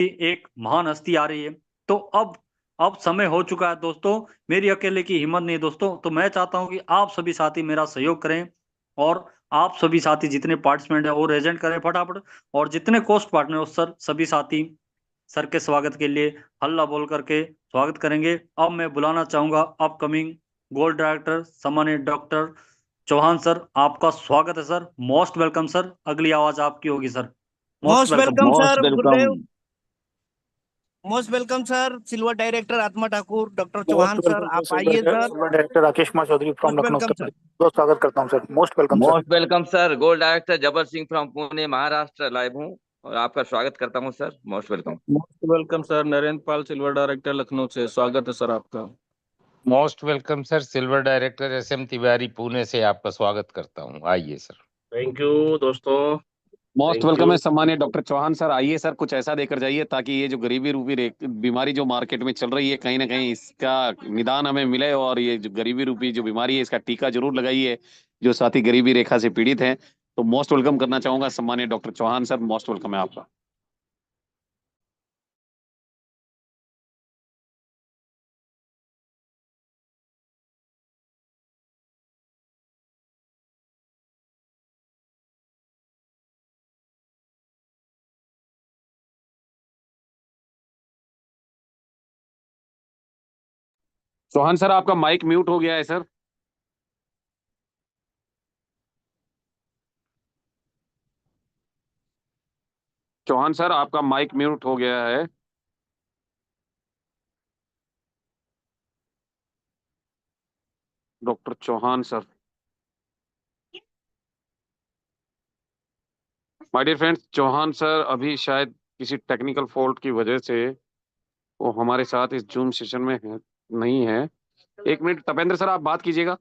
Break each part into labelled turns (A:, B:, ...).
A: एक महान हस्ती आ रही है। तो अब समय हो चुका है दोस्तों, मेरी अकेले की हिम्मत नहीं है दोस्तों, तो मैं चाहता हूँ कि आप सभी साथी मेरा सहयोग करें और आप सभी साथी जितने पार्टिसिपेंट हैं वो रेजेंट करें फटाफट, और जितने कोस्ट पार्टनर हो सर सभी साथी सर के स्वागत के लिए हल्ला बोल करके स्वागत करेंगे। अब मैं बुलाना चाहूंगा अपकमिंग गोल्ड डायरेक्टर सम्मानित डॉक्टर चौहान सर, आपका स्वागत है सर, मोस्ट वेलकम सर, अगली आवाज आपकी होगी sir, most
B: most
A: welcome.
B: Welcome
C: most
B: sir
C: welcome.
B: Gurudev. Most welcome sir silver director Atma Thakur, doctor
C: most
B: Chauhan sir
C: welcome
B: आप आइए sir.
C: Silver director Rakesh Kumar Chaudhary from
B: most
C: Lucknow
B: welcome
C: Uttar
B: sir.
C: Pradesh. बहुत स्वागत करता हूं sir, most welcome sir.
D: Most welcome sir. Gold director Jabar Singh from Pune Maharashtra live हूँ और आपका स्वागत करता हूँ sir. Most welcome.
E: Most welcome sir, Narendra Pal silver director Lucknow से, स्वागत है सर आपका।
F: Most welcome sir, silver director SM Tiwari Pune से आपका स्वागत करता हूँ, आइए सर।
G: थैंक यू दोस्तों।
H: Most
G: thank
H: welcome
G: you.
H: है सम्मानित डॉक्टर चौहान सर। आइए सर, कुछ ऐसा देकर जाइए ताकि ये जो गरीबी रूपी बीमारी जो मार्केट में चल रही है, कहीं ना कहीं इसका निदान हमें मिले, और ये जो गरीबी रूपी जो बीमारी है इसका टीका जरूर लगाइए जो साथी गरीबी रेखा से पीड़ित हैं। तो मोस्ट वेलकम करना चाहूंगा सम्मानित doctor Chauhan sir, most welcome है आपका। चौहान सर आपका माइक म्यूट हो गया है सर। चौहान सर आपका माइक म्यूट हो गया है। Doctor Chauhan sir. My dear friends, Chauhan sir अभी शायद किसी टेक्निकल फॉल्ट की वजह से वो हमारे साथ इस जूम सेशन में नहीं है। एक मिनट तपेंद्र सर, आप बात कीजिएगा।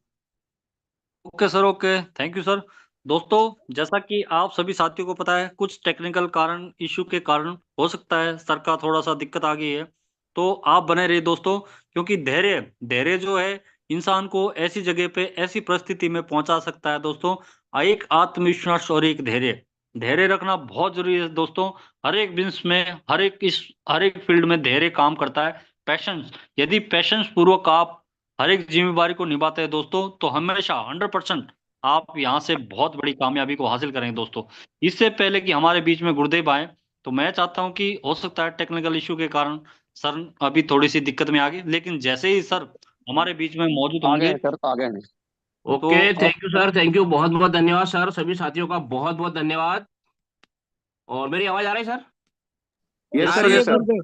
A: Okay sir, okay, thank you sir. दोस्तों, जैसा कि आप सभी साथियों को पता है, कुछ टेक्निकल कारण इशू के कारण हो सकता है सर का थोड़ा सा दिक्कत आ गई है, तो आप बने रहिए दोस्तों, क्योंकि धैर्य धैर्य जो है इंसान को ऐसी जगह पे ऐसी परिस्थिति में पहुंचा सकता है दोस्तों। एक आत्मविश्वास और एक धैर्य धैर्य रखना बहुत जरूरी है दोस्तों। हर एक बिजनेस में हर एक फील्ड में धैर्य काम करता है। पैशंस, यदि पैशंस पूर्वक आप हर एक जिम्मेदारी को निभाते हैं दोस्तों, तो हमेशा 100% आप यहाँ से बहुत बड़ी कामयाबी को हासिल करेंगे दोस्तों। इससे पहले कि हमारे बीच में गुरुदेव आए, तो मैं चाहता हूँ कि हो सकता है टेक्निकल इशू के कारण सर अभी थोड़ी सी दिक्कत में आ गई, लेकिन जैसे ही सर हमारे बीच में मौजूद
H: आ गए
A: होंगे
H: हैं सर, आ गए हैं।
A: तो
G: okay, thank you sir, thank you, बहुत बहुत धन्यवाद सर। सभी साथियों का बहुत बहुत धन्यवाद। और मेरी आवाज आ रही है सर?
H: यस
B: आ
H: सर,
B: रही है
H: yes sir.
B: Gurudev.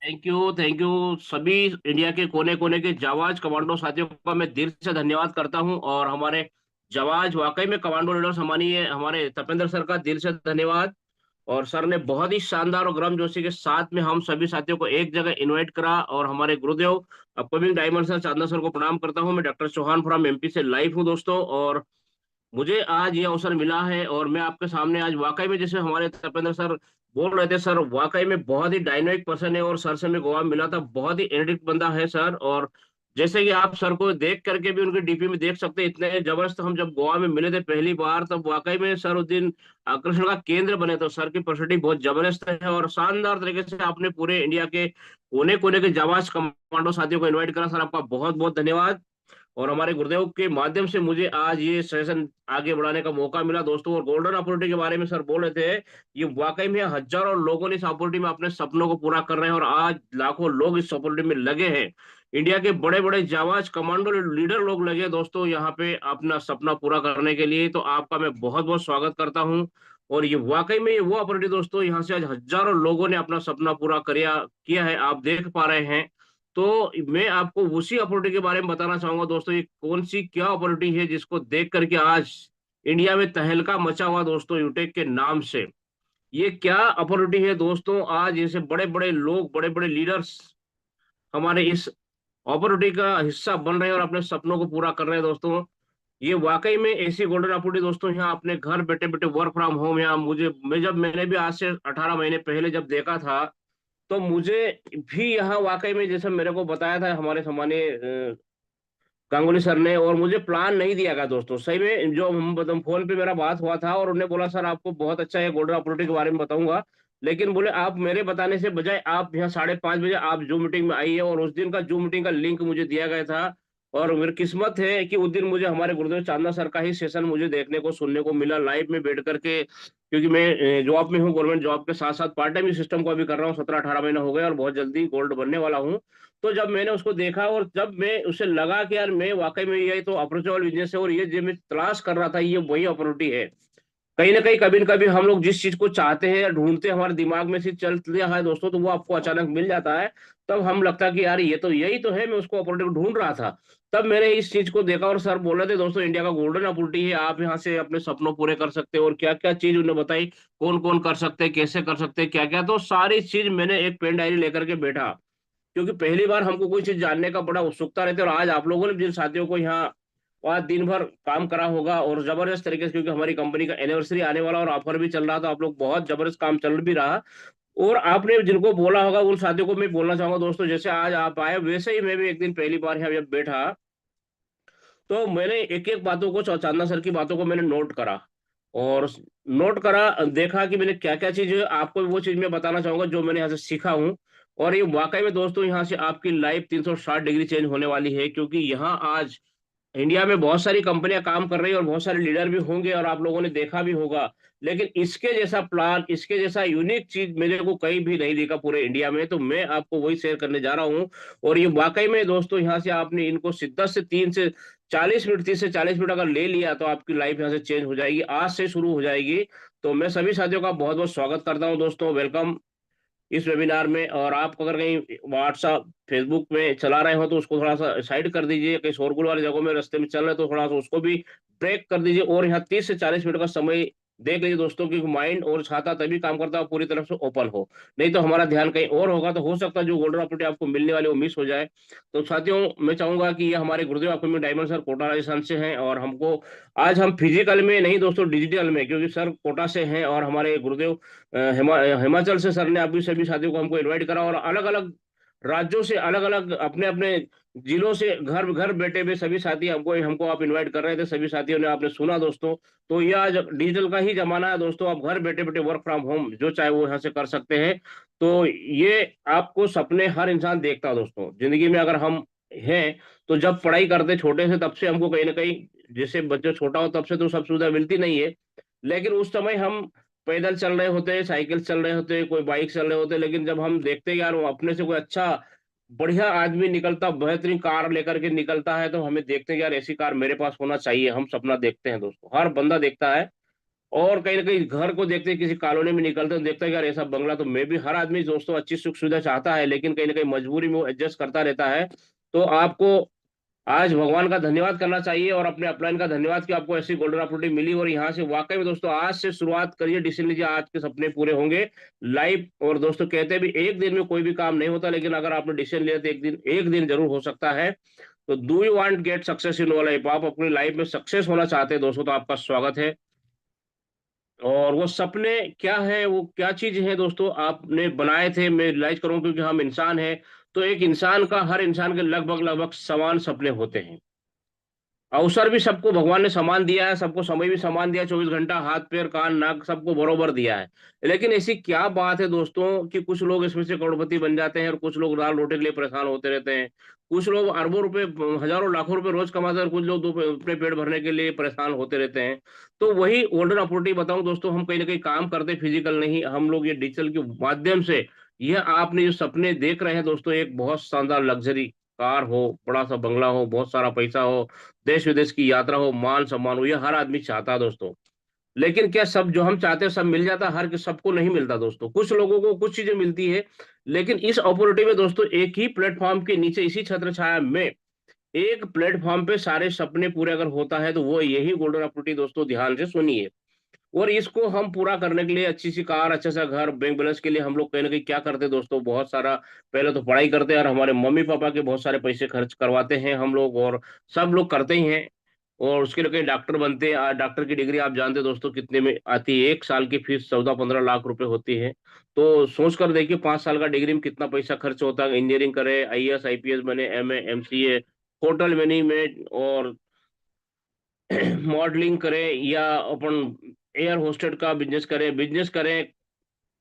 G: Thank you, thank you. सभी इंडिया के कोने कोने के जाबाज कमांडो साथियों का मैं दिल से धन्यवाद करता हूं। और हमारे जाबाज वाकई में कमांडो लीडर्स हमारे तपेंद्र सर का दिल से धन्यवाद। और सर ने बहुत ही शानदार और गर्मजोशी के साथ में हम सभी साथियों को एक जगह इनवाइट करा। और हमारे गुरुदेव अपकमिंग डायमंड चांदना सर को प्रणाम करता हूं। मैं डॉक्टर चौहान फ्रॉम एमपी से लाइव हूं दोस्तों। और मुझे आज ये अवसर मिला है और मैं आपके सामने आज वाकई में, जैसे हमारे तपेंद्र सर बोल रहे थे, सर वाकई में बहुत ही डायनामिक पर्सन है। और सर से मैं गोवा में मिला था, बहुत ही एनर्जेटिक बंदा है सर। और जैसे कि आप सर को देख करके भी उनके डीपी में देख सकते हैं, इतने जबरदस्त। हम जब गोवा में मिले थे पहली बार, तब वाकई में सर उस दिन आकर्षण का केंद्र बने। तो सर की पर्सनैलिटी बहुत जबरदस्त है और शानदार तरीके से आपने पूरे इंडिया के कोने कोने के जाबाज कमांडो साथियों को इन्वाइट करा। सर आपका बहुत बहुत धन्यवाद। और हमारे गुरुदेव के माध्यम से मुझे आज ये सेशन आगे बढ़ाने का मौका मिला दोस्तों। और गोल्डन अपॉर्चुनिटी के बारे में सर बोल रहे थे, ये वाकई में हजारों लोगों ने इस अपॉर्चुनिटी में अपने सपनों को पूरा कर रहे हैं और आज लाखों लोग इस अपॉर्चुनिटी में लगे हैं। इंडिया के बड़े बड़े जाबाज कमांडो लीडर लोग लगे हैं दोस्तों यहाँ पे अपना सपना पूरा करने के लिए। तो आपका मैं बहुत बहुत स्वागत करता हूँ। और ये वाकई में ये वो अपॉर्चुनिटी दोस्तों, यहाँ से आज हजारों लोगों ने अपना सपना पूरा किया है, आप देख पा रहे हैं। तो मैं आपको उसी अपॉर्चुनिटी के बारे में बताना चाहूंगा दोस्तों। ये कौन सी क्या अपॉर्चुनिटी है जिसको देख करके आज इंडिया में तहलका मचा हुआ दोस्तों, यूटेक के नाम से। ये क्या अपॉर्चुनिटी है दोस्तों, आज ऐसे बड़े बड़े लोग, बड़े बड़े लीडर्स हमारे इस अपॉर्चुनिटी का हिस्सा बन रहे हैं और अपने सपनों को पूरा कर रहे हैं दोस्तों। ये वाकई में ऐसी गोल्डन अपॉर्चुनिटी दोस्तों, यहाँ अपने घर बैठे बैठे वर्क फ्रॉम होम, यहाँ मैंने भी आज से 18 महीने पहले जब देखा था, तो मुझे भी यहाँ वाकई में, जैसे मेरे को बताया था हमारे सम्मानीय गांगुली सर ने, और मुझे प्लान नहीं दिया गया दोस्तों। सही में जो हम फोन पे मेरा बात हुआ था और उन्होंने बोला सर आपको बहुत अच्छा है गोल्डन अपॉर्चुनिटी के बारे में बताऊंगा, लेकिन बोले आप मेरे बताने से बजाय आप यहाँ 5:30 बजे आप जूम मीटिंग में आइए, और उस दिन का जूम मीटिंग का लिंक मुझे दिया गया था। और मेरी किस्मत है कि उस दिन मुझे हमारे गुरुदेव चांदना सर का ही सेशन मुझे देखने को सुनने को मिला लाइव में बैठ करके, क्योंकि मैं जॉब में हूँ, गवर्नमेंट जॉब के साथ साथ पार्ट टाइम सिस्टम को अभी कर रहा हूँ, 17-18 महीने हो गए और बहुत जल्दी गोल्ड बनने वाला हूँ। तो जब मैंने उसको देखा और जब मैं उसे लगा कि यार मैं वाकई में ये तो अप्रोचेबल बिजनेस है और ये जो मैं तलाश कर रहा था ये वही अपॉर्चुनिटी है। कहीं ना कहीं कभी न कभी हम लोग जिस चीज को चाहते हैं या ढूंढते हैं, हमारे दिमाग में से चल लिया है दोस्तों, तो वो आपको अचानक मिल जाता है। तब हम लगता है कि यार ये तो यही तो है, मैं उसको अपॉर्चुनिटी ढूंढ रहा था। तब मैंने इस चीज को देखा और सर बोल रहे थे दोस्तों इंडिया का गोल्डन अपॉर्चुनिटी है, आप यहाँ से अपने सपनों पूरे कर सकते हो। और क्या क्या चीज उन्होंने बताई, कौन कौन कर सकते हैं, कैसे कर सकते हैं, क्या क्या, तो सारी चीज मैंने एक पेन डायरी लेकर के बैठा, क्योंकि पहली बार हमको कोई चीज जानने का बड़ा उत्सुकता रहती है। और आज आप लोगों ने जिन साथियों को यहाँ आज दिन भर काम करा होगा और जबरदस्त तरीके से, क्योंकि हमारी कंपनी का एनिवर्सरी आने वाला और ऑफर भी चल रहा था, आप लोग बहुत जबरदस्त काम चल भी रहा। और आपने जिनको बोला होगा उन साथियों को मैं बोलना चाहूंगा दोस्तों, जैसे आज आप आए वैसे ही मैं भी एक दिन पहली बार यहाँ जब बैठा, तो मैंने एक एक बातों को, चांदना सर की बातों को मैंने नोट करा। और नोट करा, देखा कि मैंने क्या क्या चीज, आपको वो चीज मैं बताना चाहूंगा जो मैंने यहाँ से सीखा हूँ। और ये वाकई में दोस्तों यहाँ से आपकी लाइफ 360 डिग्री चेंज होने वाली है, क्योंकि यहाँ आज इंडिया में बहुत सारी कंपनियां काम कर रही है और बहुत सारे लीडर भी होंगे और आप लोगों ने देखा भी होगा, लेकिन इसके जैसा प्लान, इसके जैसा यूनिक चीज मेरे को कहीं भी नहीं दिखा पूरे इंडिया में। तो मैं आपको वही शेयर करने जा रहा हूँ। और ये वाकई में दोस्तों यहाँ से आपने इनको शिद्दत से 3 से 40 मिनट, 30 से 40 मिनट अगर ले लिया तो आपकी लाइफ यहाँ से चेंज हो जाएगी, आज से शुरू हो जाएगी। तो मैं सभी साथियों का बहुत बहुत स्वागत करता हूँ दोस्तों, वेलकम इस वेबिनार में। और आप अगर कहीं व्हाट्सएप फेसबुक में चला रहे हो तो उसको थोड़ा सा साइड कर दीजिए, कहीं शोरगुल वाली जगहों में रास्ते में चल रहे तो थोड़ा सा उसको भी ब्रेक कर दीजिए। और यहाँ 30 से 40 मिनट का समय देख लीजिए दोस्तों, कि माइंड और छाता तभी काम करता है पूरी तरफ से ओपन हो, नहीं तो हमारा ध्यान कहीं और होगा तो हो सकता है जो गोल्डन अपॉर्चुनिटी आपको मिलने वाली वो मिस हो जाए। तो साथियों मैं चाहूंगा कि ये हमारे Gurudev academy diamond sir Kota Rajasthan से हैं, और हमको आज हम फिजिकल में नहीं दोस्तों डिजिटल में, क्योंकि सर कोटा से हैं और हमारे गुरुदेव हिमाचल से सर ने अभी सभी साथियों को हमको इनवाइट करा, और अलग अलग राज्यों से, अलग अलग अपने अपने जिलों से घर घर बैठे हुए सभी साथी हमको हमको आप इनवाइट कर रहे थे, सभी साथियों ने, आपने सुना दोस्तों। तो ये आज डिजिटल का ही जमाना है दोस्तों, आप घर बैठे बैठे वर्क फ्रॉम होम जो चाहे वो यहाँ से कर सकते हैं। तो ये आपको सपने हर इंसान देखता है दोस्तों जिंदगी में, अगर हम हैं तो जब पढ़ाई करते छोटे से तब से हमको कहीं ना कहीं, जैसे बच्चे छोटा हो तब से तो सब सुविधा मिलती नहीं है, लेकिन उस समय हम पैदल चल रहे होते हैं, साइकिल चल रहे होते हैं, कोई बाइक चल रहे होते हैं, लेकिन जब हम देखते हैं यार वो अपने से कोई अच्छा बढ़िया आदमी निकलता, बेहतरीन कार लेकर के निकलता है, तो हमें देखते हैं यार ऐसी कार मेरे पास होना चाहिए, हम सपना देखते हैं दोस्तों, हर बंदा देखता है। और कहीं ना कहीं घर को देखते हैं, किसी कॉलोनी में निकलते हैं देखते हैं यार ऐसा बंगला, तो मैं भी, हर आदमी दोस्तों अच्छी सुख सुविधा चाहता है, लेकिन कहीं ना कहीं मजबूरी में वो एडजस्ट करता रहता है। तो आपको आज भगवान का धन्यवाद करना चाहिए और अपने अपलाइन का धन्यवाद कि आपको ऐसी गोल्डन अपॉर्चुनिटी मिली। और यहाँ से वाकई में दोस्तों आज से शुरुआत करिए, डिसीजन लीजिए, आज के सपने पूरे होंगे लाइफ। और दोस्तों कहते हैं भी एक दिन में कोई भी काम नहीं होता, लेकिन अगर आपने डिसीजन लिया तो एक दिन जरूर हो सकता है। तो do you want get success in life, आप अपनी लाइफ में सक्सेस होना चाहते हैं दोस्तों, तो आपका स्वागत है। और वो सपने क्या है, वो क्या चीज है दोस्तों आपने बनाए थे, मैं रियलाइज करूँ क्योंकि हम इंसान हैं, तो एक इंसान का, हर इंसान के लगभग लगभग समान सपने होते हैं। अवसर भी सबको भगवान ने समान दिया है, सबको समय भी समान दिया है, 24 घंटा, हाथ पैर कान नाक सबको बरोबर दिया है। लेकिन ऐसी क्या बात है दोस्तों कि कुछ लोग इसमें से करोड़पति बन जाते हैं और कुछ लोग दाल रोटी के लिए परेशान होते रहते हैं, कुछ लोग अरबों रुपए, हजारों लाखों रुपए रोज कमाते हैं और कुछ लोग अपने पेट भरने के लिए परेशान होते रहते हैं। तो वही गोल्डन अपॉर्चुनिटी बताऊं दोस्तों, हम कहीं ना कहीं काम करते फिजिकल नहीं, हम लोग ये डिजिटल के माध्यम से, यह आपने जो सपने देख रहे हैं दोस्तों, एक बहुत शानदार लग्जरी कार हो, बड़ा सा बंगला हो, बहुत सारा पैसा हो, देश विदेश की यात्रा हो, मान सम्मान हो, ये हर आदमी चाहता है दोस्तों। लेकिन क्या सब जो हम चाहते हैं सब मिल जाता है? हर सबको नहीं मिलता दोस्तों, कुछ लोगों को कुछ चीजें मिलती है। लेकिन इस अपॉर्चुनिटी में दोस्तों, एक ही प्लेटफॉर्म के नीचे, इसी छत्र छाया में, एक प्लेटफॉर्म पे सारे सपने पूरे अगर होता है तो वो यही गोल्डन अपॉर्चुनिटी दोस्तों, ध्यान से सुनिए। और इसको हम पूरा करने के लिए अच्छी सी कार, अच्छा सा घर, बैंक बैलेंस के लिए हम लोग कहीं ना कहीं क्या करते हैं दोस्तों, बहुत सारा पहले तो पढ़ाई करते हैं और हमारे मम्मी पापा के बहुत सारे पैसे खर्च करवाते हैं हम लोग, और सब लोग करते ही हैं। और उसके लिए कहीं डॉक्टर बनते हैं, डॉक्टर की डिग्री आप जानते हैं दोस्तों कितने में आती है, 1 साल की फीस 14-15 लाख रुपए होती है। तो सोच कर देखिए 5 साल का डिग्री में कितना पैसा खर्च होता है। इंजीनियरिंग करे, आईएएस आईपीएस बने, एमए एमसीए, होटल मैनेजमेंट और मॉडलिंग करें, या अपन एयर होस्टेड का बिजनेस करें,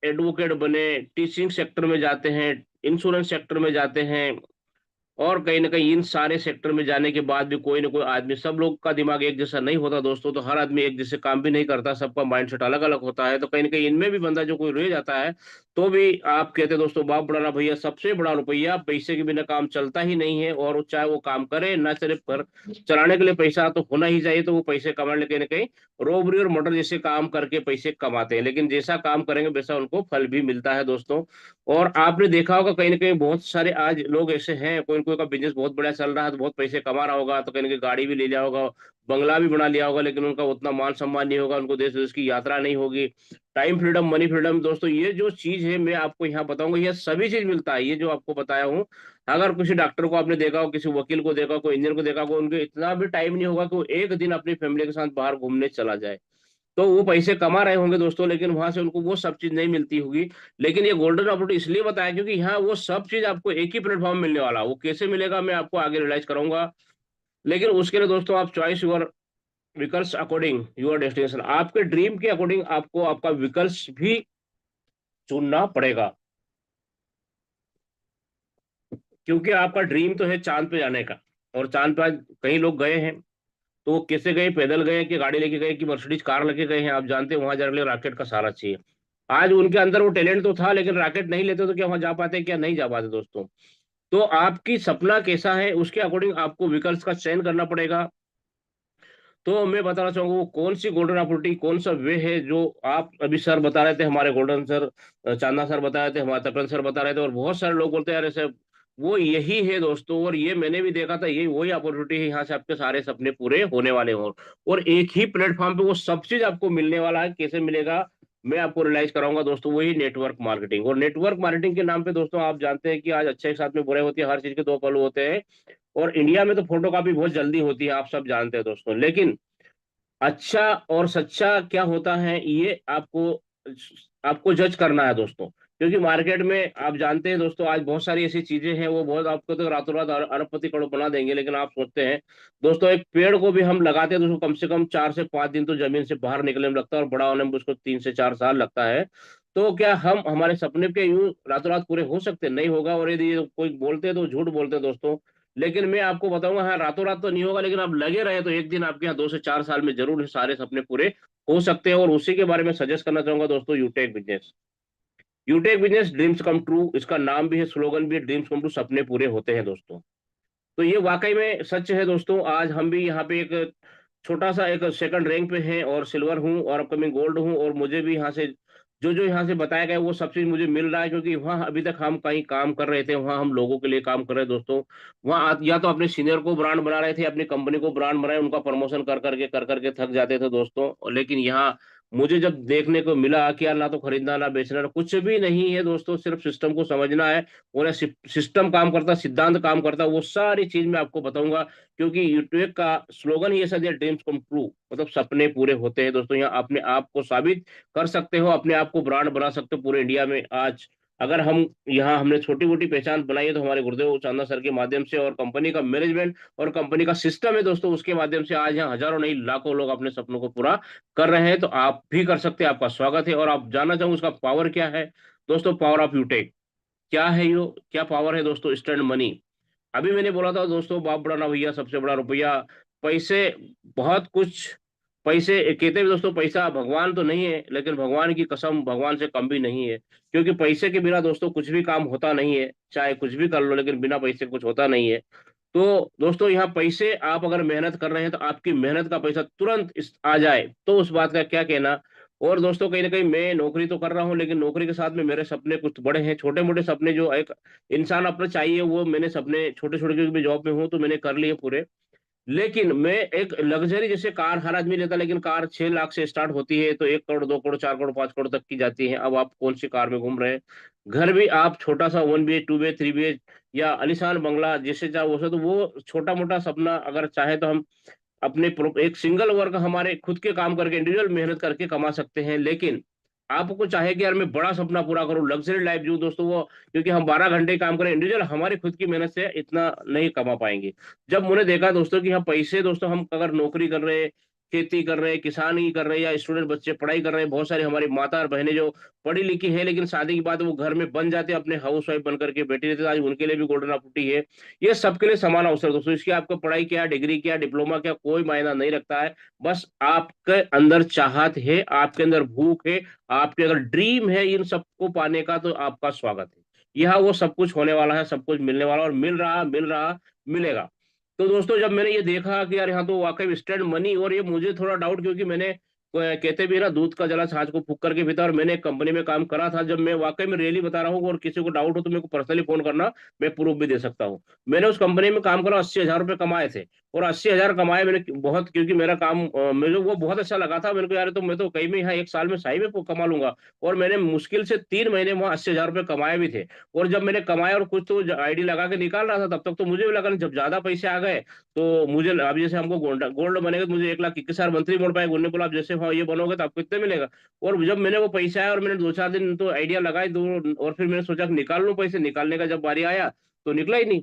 G: एडवोकेट बने, टीचिंग सेक्टर में जाते हैं, इंश्योरेंस सेक्टर में जाते हैं, और कहीं ना कहीं इन सारे सेक्टर में जाने के बाद भी कोई ना कोई आदमी, सब लोग का दिमाग एक जैसा नहीं होता दोस्तों, तो हर आदमी एक जैसे काम भी नहीं करता, सबका माइंडसेट अलग अलग होता है। तो कहीं ना कहीं इनमें भी बंदा जो कोई रह जाता है, तो भी आप कहते हैं दोस्तों, बाप बड़ा भैया सबसे बड़ा रुपया, पैसे के बिना काम चलता ही नहीं है। और चाहे वो काम करे ना चले, पर चलाने के लिए पैसा तो होना ही चाहिए। तो वो पैसे कमाने कहीं ना कहीं रोबरी और मर्डर जैसे काम करके पैसे कमाते हैं, लेकिन जैसा काम करेंगे वैसा उनको फल भी मिलता है दोस्तों। और आपने देखा होगा कहीं ना कहीं बहुत सारे आज लोग ऐसे हैं, कोई कोई का बिजनेस बहुत बड़ा चल रहा है, तो बहुत पैसे कमा रहा होगा, तो कहीं ना कहीं गाड़ी भी ले लिया होगा, बंगला भी बना लिया होगा, लेकिन उनका उतना मान सम्मान नहीं होगा, उनको देश विदेश की यात्रा नहीं होगी। टाइम फ्रीडम, मनी फ्रीडम दोस्तों, ये जो चीज है मैं आपको यहाँ बताऊंगा, ये सभी चीज मिलता है, ये जो आपको बताया हूँ। अगर किसी डॉक्टर को आपने देखा हो, किसी वकील को देखा हो, कोई इंजीनियर को देखा हो, उनके इतना भी टाइम नहीं होगा कि वो एक दिन अपनी फैमिली के साथ बाहर घूमने चला जाए। तो वो पैसे कमा रहे होंगे दोस्तों, लेकिन वहां से उनको वो सब चीज नहीं मिलती होगी। लेकिन ये गोल्डन अपॉर्चुनिटी इसलिए बताया क्योंकि यहाँ वो सब चीज आपको एक ही प्लेटफॉर्म मिलने वाला, वो कैसे मिलेगा मैं आपको आगे रियलाइज करूंगा। लेकिन उसके लिए दोस्तों आप चॉइस योर विकल्प अकॉर्डिंग योर डेस्टिनेशन, आपके ड्रीम के अकॉर्डिंग आपको आपका विकल्प भी चुनना पड़ेगा। क्योंकि आपका ड्रीम तो है चांद पे जाने का, और चांद पे आज कई लोग गए हैं, तो वो कैसे गए, पैदल गए कि गाड़ी लेके गए कि मर्सिडीज कार लेके गए हैं, आप जानते हैं। वहां जाने के लिए रॉकेट का सहारा चाहिए। आज उनके अंदर वो टैलेंट तो था, लेकिन रॉकेट नहीं लेते तो क्या वहां जा पाते, क्या नहीं जा पाते दोस्तों। तो आपकी सपना कैसा है उसके अकॉर्डिंग आपको विकल्प का चयन करना पड़ेगा। तो मैं बताना चाहूंगा वो कौन सी गोल्डन अपॉर्चुनिटी, कौन सा वे है जो आप अभी सर बता रहे थे, हमारे गोल्डन सर, चांदना सर बता रहे थे, हमारे तपेंद्र सर बता रहे थे, और बहुत सारे लोग बोलते हैं यार ऐसे, वो यही है दोस्तों। और ये मैंने भी देखा था, यही वही अपॉर्चुनिटी है, यहाँ से आपके सारे सपने पूरे होने वाले हों, और एक ही प्लेटफॉर्म पे वो सब चीज आपको मिलने वाला है। कैसे मिलेगा मैं आपको रियलाइज कराऊंगा दोस्तों, वही नेटवर्क मार्केटिंग। और नेटवर्क मार्केटिंग के नाम पे दोस्तों आप जानते हैं कि आज अच्छे के साथ में बुरे होती है, हर चीज के दो पहलू होते हैं। और इंडिया में तो फोटोकॉपी बहुत जल्दी होती है, आप सब जानते हैं दोस्तों, लेकिन अच्छा और सच्चा क्या होता है ये आपको आपको जज करना है दोस्तों। क्योंकि मार्केट में आप जानते हैं दोस्तों, आज बहुत सारी ऐसी चीजें हैं, वो बहुत आपको तो रातों रात अरबपति करोड़ बना देंगे, लेकिन आप सोचते हैं दोस्तों, एक पेड़ को भी हम लगाते हैं दोस्तों, कम से कम 4 से 5 दिन तो जमीन से बाहर निकलने में लगता है, और बड़ा होने में उसको 3 से 4 साल लगता है। तो क्या हम हमारे सपने के यूं रातों रात पूरे हो सकते हैं? नहीं होगा। और यदि कोई बोलते हैं तो झूठ बोलते हैं दोस्तों। लेकिन मैं आपको बताऊंगा, हाँ रातों रात तो नहीं होगा, लेकिन आप लगे रहे तो एक दिन आपके यहाँ 2 से 4 साल में जरूर सारे सपने पूरे हो सकते हैं। और उसी के बारे में सजेस्ट करना चाहूंगा दोस्तों, यूटेक business. यूटेक business dreams come true, इसका नाम भी है, स्लोगन भी है, ड्रीम्स कम ट्रू, सपने पूरे होते हैं दोस्तों। तो ये वाकई में सच है दोस्तों। आज हम भी यहाँ पे एक छोटा सा एक सेकंड रैंक पे हैं, और सिल्वर हूँ, और अपकमिंग गोल्ड हूँ, और मुझे भी यहाँ से जो जो यहाँ से बताया गया वो सब चीज मुझे मिल रहा है। क्योंकि वहाँ अभी तक हम कहीं काम कर रहे थे, वहाँ हम लोगों के लिए काम कर रहे हैं दोस्तों। वहाँ या तो अपने सीनियर को ब्रांड बना रहे थे, अपनी कंपनी को ब्रांड बनाए, उनका प्रमोशन कर करके थक जाते थे दोस्तों। लेकिन यहाँ मुझे जब देखने को मिला कि यार ना तो खरीदना ना बेचना ना कुछ भी नहीं है दोस्तों, सिर्फ सिस्टम को समझना है, और सिस्टम काम करता, सिद्धांत काम करता, वो सारी चीज मैं आपको बताऊंगा। क्योंकि यूट्यूब का स्लोगन ही ऐसा दिया, ड्रीम्स कम ट्रू, मतलब सपने पूरे होते हैं दोस्तों। यहाँ अपने आप को साबित कर सकते हो, अपने आप को ब्रांड बना सकते हो पूरे इंडिया में। आज अगर हम यहाँ हमने छोटी मोटी पहचान बनाई है, तो हमारे गुरुदेव चांदना सर के माध्यम से, और कंपनी का मैनेजमेंट और कंपनी का सिस्टम है दोस्तों, उसके माध्यम से आज यहाँ हजारों नहीं लाखों लोग अपने सपनों को पूरा कर रहे हैं। तो आप भी कर सकते हैं, आपका स्वागत है। और आप जानना चाहूँ उसका पावर क्या है दोस्तों, पावर ऑफ यूटेक क्या है, यो क्या पावर है दोस्तों, स्टैंड मनी। अभी मैंने बोला था दोस्तों, बाप बड़ा ना भैया सबसे बड़ा रुपया, पैसे बहुत कुछ, पैसे कहते भी दोस्तों, पैसा भगवान तो नहीं है, लेकिन भगवान की कसम भगवान से कम भी नहीं है। क्योंकि पैसे के बिना दोस्तों कुछ भी काम होता नहीं है, चाहे कुछ भी कर लो, लेकिन बिना पैसे कुछ होता नहीं है। तो दोस्तों यहाँ पैसे, आप अगर मेहनत कर रहे हैं तो आपकी मेहनत का पैसा तुरंत आ जाए तो उस बात का क्या कहना। और दोस्तों कहीं ना कहीं मैं नौकरी तो कर रहा हूँ, लेकिन नौकरी के साथ में मेरे सपने कुछ बड़े हैं, छोटे मोटे सपने जो एक इंसान अपना चाहिए, वो मैंने सपने छोटे छोटे, क्योंकि मैं जॉब में हूँ तो मैंने कर लिए पूरे। लेकिन मैं एक लग्जरी, जैसे कार हर आदमी लेता है, लेकिन कार 6 लाख से स्टार्ट होती है, तो 1 करोड़ 2 करोड़ 4 करोड़ 5 करोड़ तक की जाती है। अब आप कौन सी कार में घूम रहे हैं? घर भी आप छोटा सा 1 BH 2 BH 3 BH या आलीशान बंगला जैसे चाहे वैसे, तो वो छोटा मोटा सपना अगर चाहे तो हम अपने एक सिंगल वर्क हमारे खुद के काम करके इंडिविजुअल मेहनत करके कमा सकते हैं। लेकिन आपको चाहे कि यार मैं बड़ा सपना पूरा करूं, लग्जरी लाइफ जीऊं दोस्तों, वो क्योंकि हम 12 घंटे काम करें इंडिविजुअल, हमारी खुद की मेहनत से इतना नहीं कमा पाएंगे। जब मैंने देखा दोस्तों कि हाँ पैसे दोस्तों, हम अगर नौकरी कर रहे हैं खेती कर रहे हैं, किसानी कर रहे हैं, या स्टूडेंट बच्चे पढ़ाई कर रहे हैं, बहुत सारी हमारी माता और बहनें जो पढ़ी लिखी है लेकिन शादी के बाद वो घर में बन जाते हैं, अपने हाउस वाइफ बन करके बैठी रहती है, आज उनके लिए भी गोल्डन अपॉर्चुनिटी है। ये सबके लिए समान अवसर दोस्तों, इसकी आपको पढ़ाई क्या, डिग्री क्या, डिप्लोमा क्या, कोई मायना नहीं रखता है। बस आपके अंदर चाहत है, आपके अंदर भूख है, आपके अगर ड्रीम है इन सबको पाने का, तो आपका स्वागत है। यहाँ वो सब कुछ होने वाला है, सब कुछ मिलने वाला, और मिल रहा मिलेगा। तो दोस्तों जब मैंने ये देखा कि यार यहाँ तो वाकई इंस्टेंट मनी, और ये मुझे थोड़ा डाउट, क्योंकि मैंने कहते भी ना दूध का जला छाछ को फूंक करके पीता, और मैंने एक कंपनी में काम करा था। जब मैं वाकई में रियली बता रहा हूँ, और किसी को डाउट हो तो मेरे को पर्सनली फोन करना, मैं प्रूफ भी दे सकता हूँ। मैंने उस कंपनी में काम करा, 80,000 रुपये कमाए थे, और 80,000 कमाए मैंने बहुत, क्योंकि मेरा काम मुझे वो बहुत अच्छा लगा था। मेरे को यार तो मैं तो कहीं में यहाँ 1 साल में सही में कमा लूंगा, और मैंने मुश्किल से 3 महीने वहाँ 80,000 रुपये कमाए भी थे। और जब मैंने कमाया और कुछ तो आईडी लगा के निकाल रहा था, तब तक तो मुझे भी लगा जब ज्यादा पैसे आ गए तो मुझे, अब जैसे हमको गोल्ड बनेगा तो मुझे 1,21,000 मंथली मोड़ पाएगा। उन्होंने बोला आप जैसे हाँ ये बनोगे तो आपको इतने मिलेगा। और जब मैंने वो पैसा आया और मैंने 2-4 दिन तो आइडिया लगाई दो, और फिर मैंने सोचा कि निकाल लूं पैसे, निकालने का जब बारी आया तो निकला ही नहीं।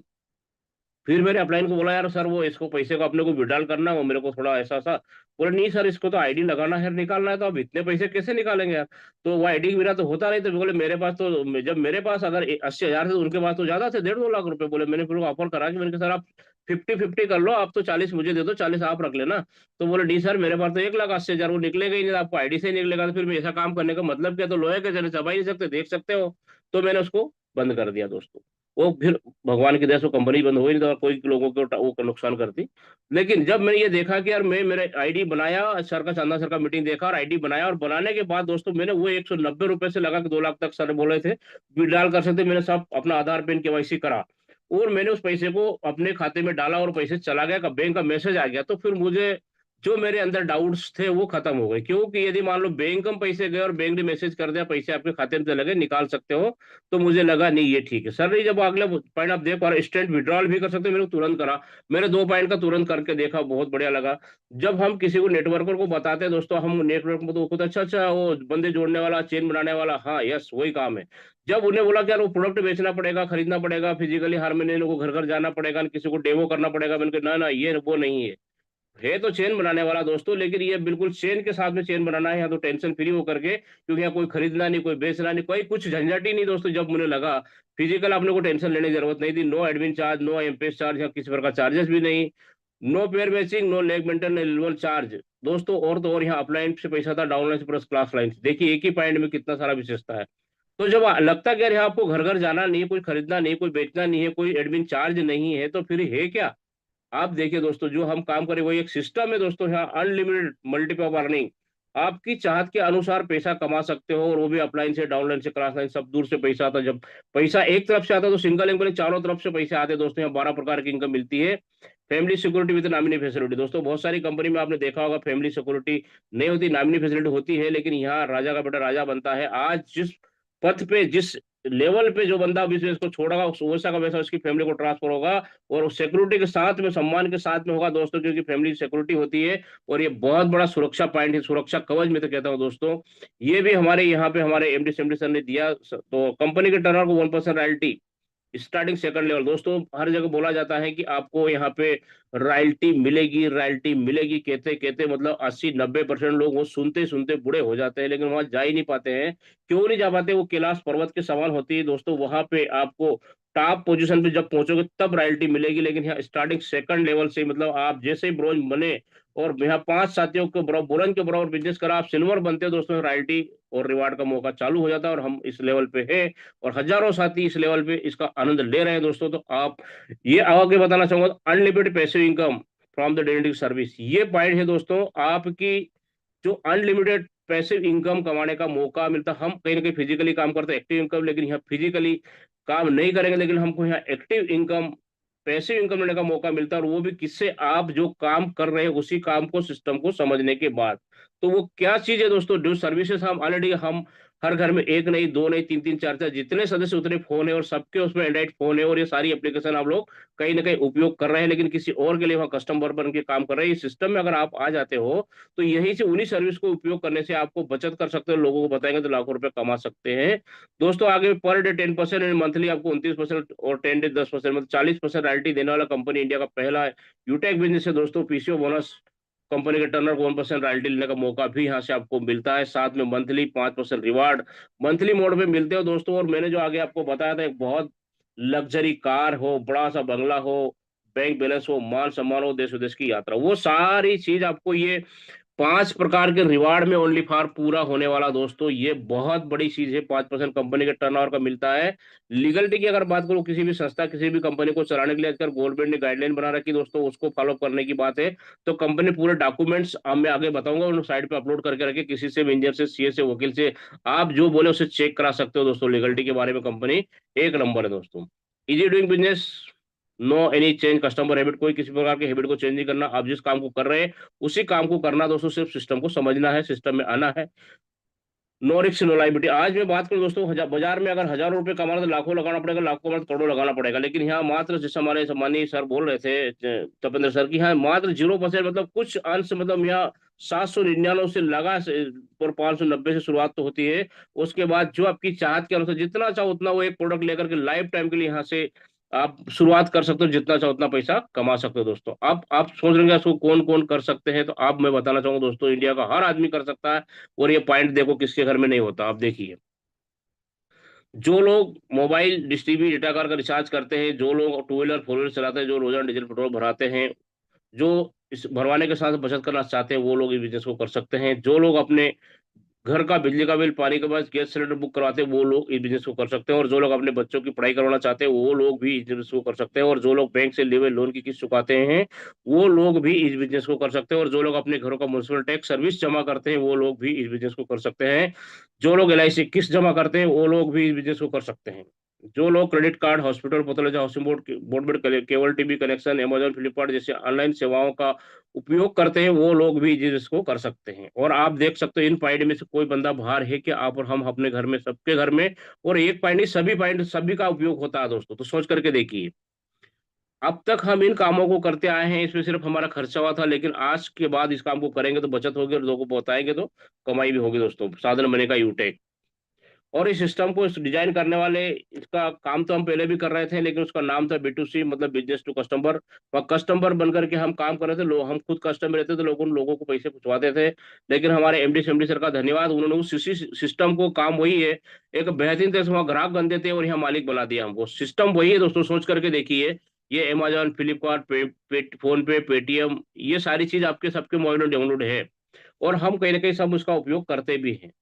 G: फिर मैंने अपलाइन को बोला यार सर वो इसको पैसे को अपने को विड्रॉल करना, वो मेरे को थोड़ा ऐसा सा, बोले नहीं सर इसको तो आईडी लगाना है, निकालना है, तो अब इतने पैसे कैसे निकालेंगे यार, तो वो आईडी के बिना तो होता नहीं। तो बोले मेरे पास तो, जब मेरे पास अगर 80,000 थे तो उनके पास तो ज्यादा थे, 1.5-2 लाख रुपए। बोले मैंने फिर ऑफर करा कि मैंने कहा सर आप 50-50 कर लो, आप तो 40 मुझे दे दो, 40 आप रख लेना। तो बोले नहीं सर मेरे पास तो 1,80,000 वो निकलेगा ही नहीं, आपको आईडी से ही निकलेगा। तो फिर मैं ऐसा काम करने का मतलब क्या, तो लोहे के जैसे चबा ही नहीं सकते, देख सकते हो। तो मैंने उसको बंद कर दिया दोस्तों। वो फिर भगवान की दया से कंपनी बंद हो ही नहीं था, और कोई लोगों को वो नुकसान करती। लेकिन जब मैंने ये देखा कि यार मैं मेरे आईडी बनाया, सर का चांदा सर का मीटिंग देखा और आईडी बनाया, और बनाने के बाद दोस्तों मैंने वो 190 रुपए से लगा के 2 लाख तक सर बोले थे विड्रॉल कर सकते, मैंने सब अपना आधार पेन केवाईसी करा, और मैंने उस पैसे को अपने खाते में डाला, और पैसे चला गया, का बैंक का मैसेज आ गया। तो फिर मुझे जो मेरे अंदर डाउट्स थे वो खत्म हो गए, क्योंकि यदि मान लो बैंक में पैसे गए और बैंक ने मैसेज कर दिया पैसे आपके खाते में लगे, निकाल सकते हो, तो मुझे लगा नहीं ये ठीक है। सर नहीं, जब अगले पॉइंट आप देख पा रहे इंस्टेंट विड्रॉल भी कर सकते हो, मैंने तुरंत करा। मैंने 2 पॉइंट का तुरंत करके देखा, बहुत बढ़िया लगा। जब हम किसी को नेटवर्कर को बताते हैं दोस्तों, हम नेटवर्क में तो खुद अच्छा वो बंदे जोड़ने वाला, चेन बनाने वाला, हाँ यस वही काम है। जब उन्हें बोला कि यार वो प्रोडक्ट बेचना पड़ेगा, खरीदना पड़ेगा, फिजिकली हर महीने लोगों को घर घर जाना पड़ेगा, किसी को डेमो करना पड़ेगा, मैंने कहा ना ये वो नहीं है तो चेन बनाने वाला दोस्तों, लेकिन ये बिल्कुल चेन के साथ में चेन बनाना है, यहाँ तो टेंशन फ्री होकर के, क्योंकि यहाँ कोई खरीदना नहीं, कोई बेचना नहीं, कोई कुछ झंझट ही नहीं दोस्तों। जब मुझे लगा फिजिकल अपने को टेंशन लेने की जरूरत नहीं थी, no admin charge, no MPS charge, या किसी प्रकार चार्जेस भी नहीं, no pair matching, no leg maintain annual charge दोस्तों। और तो और यहाँ अपलाइन से पैसा था, डाउनलाइन से प्लस क्लास लाइन से, देखिए एक ही पॉइंट में कितना सारा विशेषता है। तो जब लगता है कि यार यहाँ आपको घर घर जाना नहीं है, कोई खरीदना नहीं, कोई बेचना नहीं है, कोई एडमिन चार्ज नहीं है, तो फिर है क्या। आप देखिए दोस्तों जो हम काम करें वही एक सिस्टम है दोस्तों, यहाँ अनलिमिटेड मल्टीपल ऑफ अर्निंग, आपकी चाहत के अनुसार पैसा कमा सकते हो, और वो भी अपलाइन से, डाउनलाइन से, क्रॉस लाइन, सब दूर से पैसा आता है। जब पैसा एक तरफ से आता है तो सिंगल इनकम, चारों तरफ से पैसे आते हैं दोस्तों। यहाँ 12 प्रकार की इनकम मिलती है। Family security with nominee facility दोस्तों, बहुत सारी कंपनी में आपने देखा होगा फैमिली सिक्योरिटी नहीं होती, नॉमिनी फैसिलिटी होती है, लेकिन यहाँ राजा का बेटा राजा बनता है। आज जिस पथ पे, जिस लेवल पे जो बंदा बिजनेस को छोड़ेगा, वैसा का वैसा उसकी फैमिली को ट्रांसफर होगा, और उस सिक्योरिटी के साथ में, सम्मान के साथ में होगा दोस्तों, क्योंकि फैमिली सिक्योरिटी होती है। और ये बहुत बड़ा सुरक्षा पॉइंट है, सुरक्षा कवच में तो कहता हूँ दोस्तों। ये भी हमारे यहाँ पे हमारे एमडी सर ने दिया। तो कंपनी के टर्नओवर को 1% रॉयल्टी स्टार्टिंग सेकंड लेवल दोस्तों, हर जगह बोला जाता है कि आपको यहाँ पे रॉयल्टी मिलेगी, रॉयल्टी मिलेगी, कहते कहते मतलब 80-90% लोग वो सुनते सुनते बूढ़े हो जाते हैं, लेकिन वहां जा ही नहीं पाते हैं। क्यों नहीं जा पाते, वो कैलाश पर्वत के समान होती है दोस्तों, वहां पे आपको टॉप पोजीशन पे जब पहुंचोगे तब रॉयल्टी मिलेगी। लेकिन यहाँ स्टार्टिंग सेकंड लेवल से, मतलब आप जैसे ही ब्रोंज बने और यहाँ 5 साथियों के ब्रोंज के बराबर बिजनेस करा, आप सिल्वर बनते हो दोस्तों, रॉयल्टी और रिवार्ड का मौका चालू हो जाता है। और हम इस लेवल पे है, और हजारों साथी इस लेवल पे इसका आनंद ले रहे हैं दोस्तों। तो आप ये आगे बताना चाहूंगा, unlimited passive income from the daily service, ये पॉइंट है दोस्तों। आपकी जो अनलिमिटेड पैसिव इनकम कमाने का मौका मिलता, हम कहीं ना कहीं फिजिकली काम करते हैं एक्टिव इनकम, लेकिन यहाँ फिजिकली काम नहीं करेंगे, लेकिन हमको यहाँ एक्टिव इनकम, पैसिव इनकम लेने का मौका मिलता है। और वो भी किससे, आप जो काम कर रहे हैं उसी काम को, सिस्टम को समझने के बाद। तो वो क्या चीज है दोस्तों, जो सर्विसेज हम ऑलरेडी, हम हर घर में एक नहीं, दो नहीं, 3-3, 4-4 जितने सदस्य उतने फोन है, और सबके उसमें एंड्राइड फोन है, और ये सारी एप्लीकेशन आप लोग कहीं ना कहीं उपयोग कर रहे हैं, लेकिन किसी और के लिए वहाँ कस्टमर बन के काम कर रहे हैं। इस सिस्टम में अगर आप आ जाते हो तो यहीं से, उन्हीं सर्विस को उपयोग करने से आपको बचत कर सकते हो, लोगों को बताएंगे तो लाखों रुपए कमा सकते हैं दोस्तों। आगे पर डे 10% एंड मंथली आपको 29%, और 10 डे 10%, मतलब 40% रॉयल्टी देने वाला कंपनी इंडिया का पहला यूटेक बिजनेस है दोस्तों। पीसीओ बोनस कंपनी के टर्नओवर 1% रॉयल्टी लेने का मौका भी यहाँ से आपको मिलता है। साथ में मंथली 5% रिवार्ड मंथली मोड पे मिलते हो दोस्तों। और मैंने जो आगे आपको बताया था, एक बहुत लग्जरी कार हो, बड़ा सा बंगला हो, बैंक बैलेंस हो, मान सम्मान हो, देश विदेश की यात्रा, वो सारी चीज आपको ये 5 प्रकार के रिवार्ड में ओनली फॉर पूरा होने वाला दोस्तों। ये बहुत बड़ी चीज है, 5% कंपनी के टर्नओवर का मिलता है। लीगलिटी की अगर बात करूं, किसी भी संस्था किसी भी कंपनी को चलाने के लिए आजकल गवर्नमेंट ने गाइडलाइन बना रखी दोस्तों, उसको फॉलो करने की बात है। तो कंपनी पूरे डॉक्यूमेंट्स मैं आगे बताऊंगा, उन साइड पे अपलोड करके रखे, किसी से भी इंजीनियर से, सीए से, वकील से आप जो बोले उसे चेक करा सकते हो दोस्तों। लीगलिटी के बारे में कंपनी एक नंबर है दोस्तों। Easy doing business, no any change customer habit, कोई किसी प्रकार के हैबिट को चेंज नहीं करना। आप जिस काम को कर रहे हैं उसी काम को करना दोस्तों, सिर्फ सिस्टम को समझना है, सिस्टम में आना है। No risk no liability. आज मैं बात करूं दोस्तों, बाजार में अगर हजारों रुपए कमाना तो लाखों लगाना पड़ेगा, लाखों कमाना तो करोड़ों लगाना पड़ेगा। लेकिन यहाँ मात्र, जैसे हमारे सम्मानीय सर बोल रहे थे तपेंद्र सर की, यहाँ मात्र 0%, मतलब कुछ अंश, मतलब यहाँ 799 से लगा और 590 से शुरुआत तो होती है। उसके बाद जो आपकी चाहत के अनुसार जितना चाहो उतना वो एक प्रोडक्ट लेकर के लाइफ टाइम के लिए यहाँ से आप शुरुआत कर सकते हो, जितना चाहो उतना पैसा कमा सकते हो दोस्तों। अब आप सोच रहे हैं इसको कौन कौन कर सकते हैं, तो आप मैं बताना चाहूंगा दोस्तों, इंडिया का हर आदमी कर सकता है। और ये पॉइंट देखो किसके घर में नहीं होता, आप देखिए। जो लोग mobile dish TV data car का रिचार्ज करते हैं, जो लोग टू व्हीलर फोर व्हीलर चलाते हैं, जो रोजाना डीजल पेट्रोल भराते हैं, जो इस भरवाने के साथ बचत करना चाहते हैं, वो लोग इस बिजनेस को कर सकते हैं। जो लोग अपने घर का बिजली का बिल, पानी का बिल, गैस सिलेंडर बुक करवाते हैं, वो लोग इस बिजनेस को कर सकते हैं। और जो लोग अपने बच्चों की पढ़ाई करवाना चाहते हैं, वो लोग भी इस बिजनेस को कर सकते हैं। और जो लोग बैंक से लिए हुए लोन की किस्त चुकाते हैं, वो लोग भी इस बिजनेस को कर सकते हैं। और जो लोग अपने घरों का म्युनिसिपल टैक्स सर्विस जमा करते हैं, वो लोग भी इस बिजनेस को कर सकते हैं। जो लोग LIC किस्त जमा करते हैं, वो लोग भी इस बिजनेस को कर सकते हैं। जो लोग credit card, hospital, pathology, housing board, broadband, cable TV connection, Amazon, Flipkart जैसे ऑनलाइन सेवाओं का उपयोग करते हैं, वो लोग भी इसको कर सकते हैं। और आप देख सकते हो इन पॉइंट में से कोई बंदा बाहर है कि आप और हम अपने घर में, सबके घर में, और एक पॉइंट नहीं, सभी पॉइंट, सभी का उपयोग होता है दोस्तों। तो सोच करके देखिए, अब तक हम इन कामों को करते आए हैं, इसमें सिर्फ हमारा खर्चा हुआ था, लेकिन आज के बाद इस काम को करेंगे तो बचत होगी, और लोगों को बताएंगे तो कमाई भी होगी दोस्तों। साधन बनेगा यूटेक। और इस सिस्टम को डिजाइन करने वाले, इसका काम तो हम पहले भी कर रहे थे, लेकिन उसका नाम था B2C, मतलब बिजनेस टू कस्टमर। और कस्टमर बनकर के हम काम कर रहे थे, लोग, हम खुद कस्टमर रहते थे, लोगों को पैसे पहुंचवाते थे। लेकिन हमारे MD CMD सर का धन्यवाद, उन्होंने उस सिस्टम को, काम वही है, एक बेहतरीन तरह से वहाँ ग्राहक बनते थे और यहाँ मालिक बना दिया हमको। सिस्टम वही है दोस्तों, सोच करके देखिए। ये अमेजॉन, फ्लिपकार्ट, फोन पे, पेटीएम, ये सारी चीज आपके सबके मोबाइल में डाउनलोड है, और हम कहीं ना कहीं सब उसका उपयोग करते भी हैं।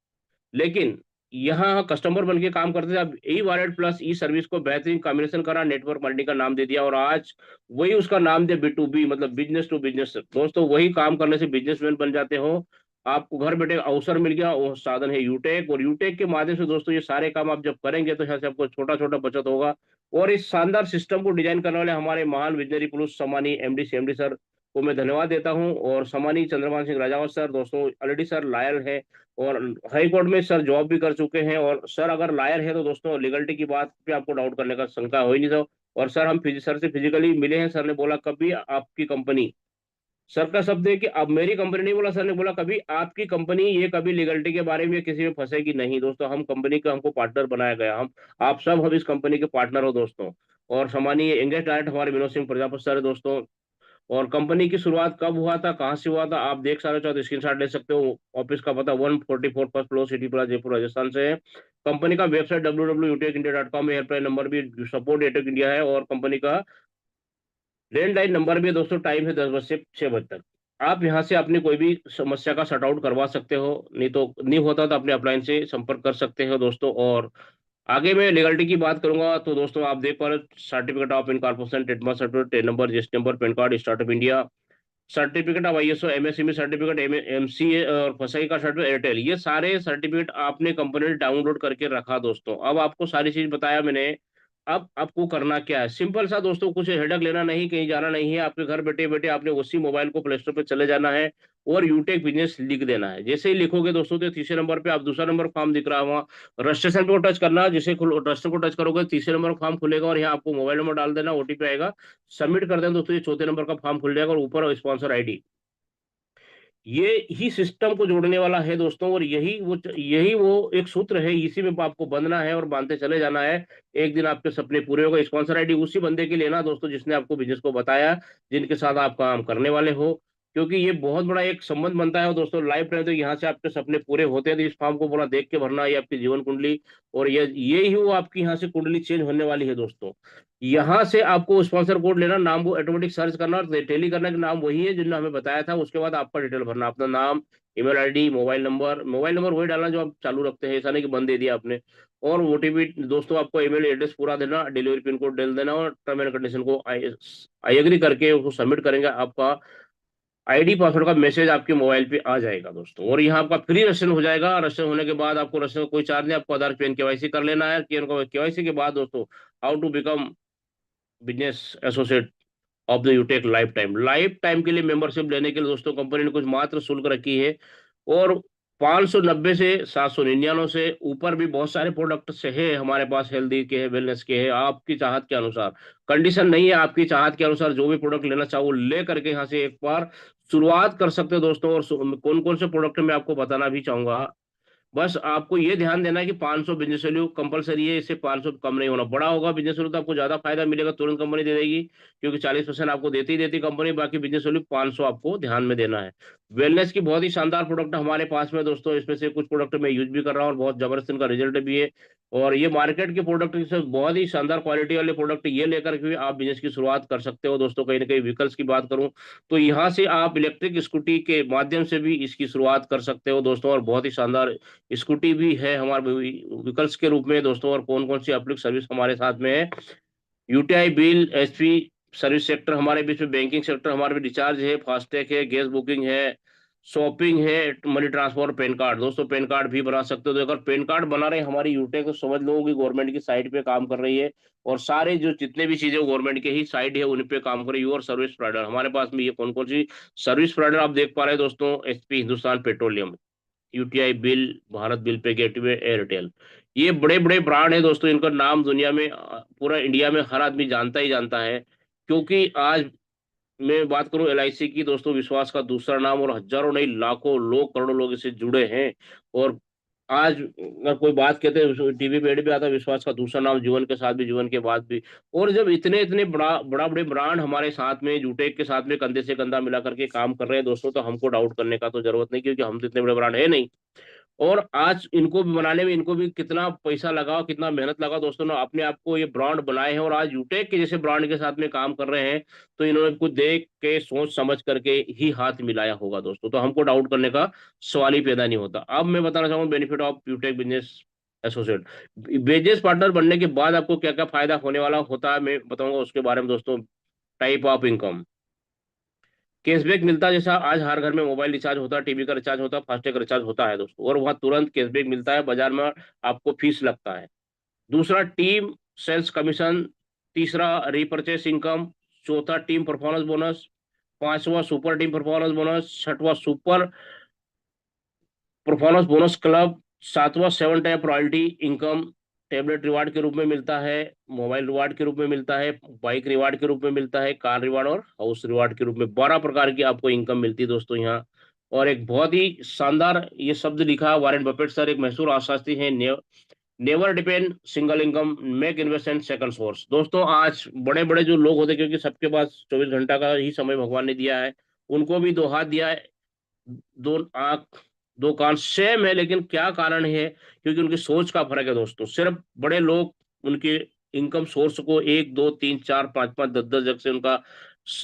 G: लेकिन यहाँ कस्टमर बन के काम करते थे, अब ई वॉलेट प्लस ई सर्विस को बेहतरीन कॉम्बिनेशन करा, नेटवर्क मार्केटिंग का नाम दे दिया, और आज वही उसका नाम दे B2B, मतलब बिजनेस टू बिजनेस। दोस्तों वही काम करने से बिजनेसमैन बन जाते हो। आपको घर बैठे अवसर मिल गया, वो साधन है यूटेक। और यूटेक के माध्यम से दोस्तों ये सारे काम आप जब करेंगे तो यहाँ से आपको छोटा छोटा बचत होगा। और इस शानदार सिस्टम को डिजाइन करने वाले हमारे महान विजनरी पुरुष सम्मानीय MD CMD सर को मैं धन्यवाद देता हूं। और सम्मानीय चंद्रमान सिंह राजावत सर, दोस्तों ऑलरेडी सर लायर है, और हाई कोर्ट में सर जॉब भी कर चुके हैं। और सर अगर लायर है तो दोस्तों लीगलिटी की बात पे आपको डाउट करने का शंका हो ही नहीं था। और सर हम सर से फिजिकली मिले हैं, सर ने बोला कभी आपकी कंपनी, सर का शब्द है कि अब मेरी कंपनी नहीं बोला, सर ने बोला कभी आपकी कंपनी ये कभी लीगलिटी के बारे में किसी में फंसेगी नहीं दोस्तों। हम कंपनी का, हमको पार्टनर बनाया गया, हम आप सब हम इस कंपनी के पार्टनर हो दोस्तों। और सम्मानीय यंगेस्ट डायरेक्टर हमारे विनोद सिंह प्रजापति सर है दोस्तों। और कंपनी की शुरुआत कब हुआ था, कहाँ से हुआ था, आप देख सकते हो तो स्क्रीनशॉट ले सकते हो। ऑफिस का पता 144 first floor, city plaza, Jaipur Rajasthan से है। कंपनी का वेबसाइट www.utekindia.com है, हेल्पलाइन नंबर भी सपोर्ट यूटेक इंडिया है। और कंपनी का लैंडलाइन नंबर भी है दोस्तों, टाइम है 10 बजे से 6 बजे तक। आप यहाँ से अपनी कोई भी समस्या का सॉर्ट आउट करवा सकते हो, नहीं तो नहीं होता तो अपने अपलाइन से संपर्क कर सकते हो दोस्तों। और आगे मैं लीगलिटी की बात करूंगा तो दोस्तों आप देख पा रहे, certificate of incorporation, trademark certificate, ten number, GST number, pan card, startup India, certificate of ISO, MSME certificate, MCA और फसाई का सर्टिफिकेट, एयरटेल, ये सारे सर्टिफिकेट आपने कंपनी ने डाउनलोड करके रखा दोस्तों। अब आपको सारी चीज बताया मैंने, अब आपको करना क्या है, सिंपल सा दोस्तों, कुछ हेडक लेना नहीं, कहीं जाना नहीं है, आपके घर बैठे बैठे आपने उसी मोबाइल को प्ले स्टोर पे चले जाना है और यूटेक बिजनेस लिख देना है। जैसे ही लिखोगे दोस्तों तो तीसरे नंबर पे आप दूसरा नंबर फॉर्म दिख रहा है, वहाँ रजिस्ट्रेशन को टच करना, जैसे रजिस्ट्रेशन को टच करोगे तीसरे नंबर फॉर्म खुलेगा, और यहाँ आपको मोबाइल नंबर डाल देना, OTP आएगा, सबमिट कर देना दोस्तों, ये चौथे नंबर का फॉर्म खुल जाएगा, और ऊपर स्पॉन्सर ID। ये ही सिस्टम को जोड़ने वाला है दोस्तों, और यही वो एक सूत्र है, इसी में आपको बंधना है और बांधते चले जाना है। एक दिन आपके सपने पूरे होगा। स्पॉन्सर ID उसी बंदे के लेना दोस्तों जिसने आपको बिजनेस को बताया, जिनके साथ आप काम करने वाले हो। क्योंकि ये बहुत बड़ा एक संबंध बनता है। और दोस्तों लाइफ टाइम तो यहाँ से आपके सपने पूरे होते हैं, तो इस फॉर्म को पूरा देख के भरना, ये आपकी जीवन कुंडली, और ये ही वो आपकी यहाँ से कुंडली चेंज होने वाली है दोस्तों। यहाँ से आपको स्पॉन्सर कोड लेना, नाम वो ऑटोमेटिक सर्च करना और टेली करना कि नाम वही है जिन्होंने हमें बताया था। उसके बाद आपका डिटेल भरना, अपना नाम, ईमेल आईडी, मोबाइल नंबर वही डालना जो आप चालू रखते हैं, ऐसा नहीं कि बंद दे दिया आपने। और ओटीपी दोस्तों आपको ईमेल एड्रेस पूरा देना, डिलीवरी पिन कोड डाल देना, और टर्म एंड कंडीशन को आई एग्री करके उसको सबमिट करेंगे। आपका आईडी पासवर्ड का मैसेज आपके मोबाइल पे आ जाएगा दोस्तों। और यहाँ आपका फ्री रजिस्ट्रेशन हो जाएगा। रजिस्ट्रेशन होने के बाद आपको रजिस्ट्रेशन कोई चार्ज नहीं, आपको आधार पेन केवाईसी कर लेना है। केवाईसी के बाद दोस्तों how to become business associate of the UTech lifetime के लिए मेंबरशिप लेने के लिए दोस्तों कंपनी ने कुछ मात्र शुल्क रखी है। और 590 से 799 से ऊपर भी बहुत सारे प्रोडक्ट से है हमारे पास, हेल्दी के है, वेलनेस के है, आपकी चाहत के अनुसार। कंडीशन नहीं है, आपकी चाहत के अनुसार जो भी प्रोडक्ट लेना चाहो ले करके यहाँ से एक बार शुरुआत कर सकते हो दोस्तों। और कौन कौन से प्रोडक्ट मैं आपको बताना भी चाहूंगा। बस आपको ये ध्यान देना है कि 500 बिजनेस वैल्यू कंपलसरी है, इससे 500 कम नहीं होना। बड़ा होगा बिजनेस वैल्यू तो आपको ज्यादा फायदा मिलेगा, तुरंत कंपनी दे देगी, क्योंकि 40% आपको देती ही देती कंपनी, बाकी बिजनेस वैल्यू 500 आपको ध्यान में देना है। वेलनेस की बहुत ही शानदार प्रोडक्ट हमारे पास में दोस्तों, इसमें से कुछ प्रोडक्ट मैं यूज भी कर रहा हूँ और बहुत जबरदस्त इनका रिजल्ट भी है। और ये मार्केट के प्रोडक्ट से बहुत ही शानदार क्वालिटी वाले प्रोडक्ट ये लेकर के आप बिजनेस की शुरुआत कर सकते हो दोस्तों। कहीं ना कहीं व्हीकल्स की बात करूं तो यहाँ से आप इलेक्ट्रिक स्कूटी के माध्यम से भी इसकी शुरुआत कर सकते हो दोस्तों। और बहुत ही शानदार स्कूटी भी है हमारे व्हीकल्स के रूप में दोस्तों। और कौन कौन सी अपलिक सर्विस हमारे साथ में है, UTI bill, HP service sector हमारे बीच में, बैंकिंग सेक्टर हमारे भी, रिचार्ज है, फास्टैग है, गैस बुकिंग है, शॉपिंग है, मनी ट्रांसफर, पैन कार्ड दोस्तों, पैन कार्ड भी बना सकते हो। तो अगर पैन कार्ड बना रहे हमारी यूटेक तो समझ लो कि गवर्नमेंट की साइट पे काम कर रही है। और सारे जो जितने भी चीजें गवर्नमेंट के ही साइट है उन पे काम कर रही है। और सर्विस प्रोवाइडर हमारे पास में ये कौन कौन सी सर्विस प्रोवाइडर आप देख पा रहे हैं दोस्तों, HP, Hindustan petroleum, UTI bill, Bharat bill pay gateway, Airtel, ये बड़े बड़े ब्रांड है दोस्तों। इनका नाम दुनिया में पूरा इंडिया में हर आदमी जानता ही जानता है। क्योंकि आज मैं बात करूं एलआईसी की दोस्तों, विश्वास का दूसरा नाम, और हजारों नहीं लाखों लोग, करोड़ों लोग इससे जुड़े हैं। और आज अगर कोई बात कहते हैं टीवी पे एड भी आता है, विश्वास का दूसरा नाम, जीवन के साथ भी, जीवन के बाद भी। और जब इतने इतने बड़े ब्रांड हमारे साथ में यूटेक के साथ में कंधे से कंधा मिला करके काम कर रहे हैं दोस्तों, तो हमको डाउट करने का तो जरूरत नहीं, क्योंकि हम तो इतने बड़े ब्रांड है नहीं। और आज इनको भी बनाने में इनको भी कितना पैसा लगा, कितना मेहनत लगा दोस्तों ने, अपने आप को ये ब्रांड बनाए हैं। और आज यूटेक के जैसे ब्रांड के साथ में काम कर रहे हैं, तो इन्होंने कुछ देख के सोच समझ करके ही हाथ मिलाया होगा दोस्तों। तो हमको डाउट करने का सवाल ही पैदा नहीं होता। अब मैं बताना चाहूंगा benefit of यूटेक business associate. Business partner बनने के बाद आपको क्या क्या फायदा होने वाला होता है मैं बताऊंगा उसके बारे में दोस्तों। टाइप ऑफ इनकम, कैशबैक मिलता है, जैसा आज हर घर में मोबाइल रिचार्ज होता है, टीवी का रिचार्ज होता है, फास्टैग रिचार्ज होता है दोस्तों, और वहाँ तुरंत कैशबैक मिलता है। बाजार में आपको फीस लगता है। दूसरा टीम सेल्स कमीशन, तीसरा रीपर्चेस इनकम, चौथा टीम परफॉर्मेंस बोनस, पांचवा सुपर टीम परफॉर्मेंस बोनस, छठवा सुपर परफॉर्मेंस बोनस क्लब, सातवां 7 type royalty income, tablet reward के रूप में मिलता है, मोबाइल रिवार्ड के रूप में मिलता है, बाइक रिवार्ड के रूप में मिलता है, कार रिवार्ड और हाउस रिवार्ड के रूप में 12 प्रकार की आपको इनकम मिलती है दोस्तों यहाँ। और एक बहुत ही शानदार ये शब्द लिखा है वारेन बफेट सर, एक मशहूर अर्थशास्त्री है, never depend single income, make investment second source. दोस्तों आज बड़े बड़े जो लोग होते हैं, क्योंकि सबके पास 24 घंटा का ही समय भगवान ने दिया है, उनको भी 2 हाथ दिया है, 2 आंख, 2 कान सेम है, लेकिन क्या कारण है, क्योंकि उनकी सोच का फर्क है दोस्तों। सिर्फ बड़े लोग उनके इनकम सोर्स को 1 2 3 4 5 5 10 10 जगह से उनका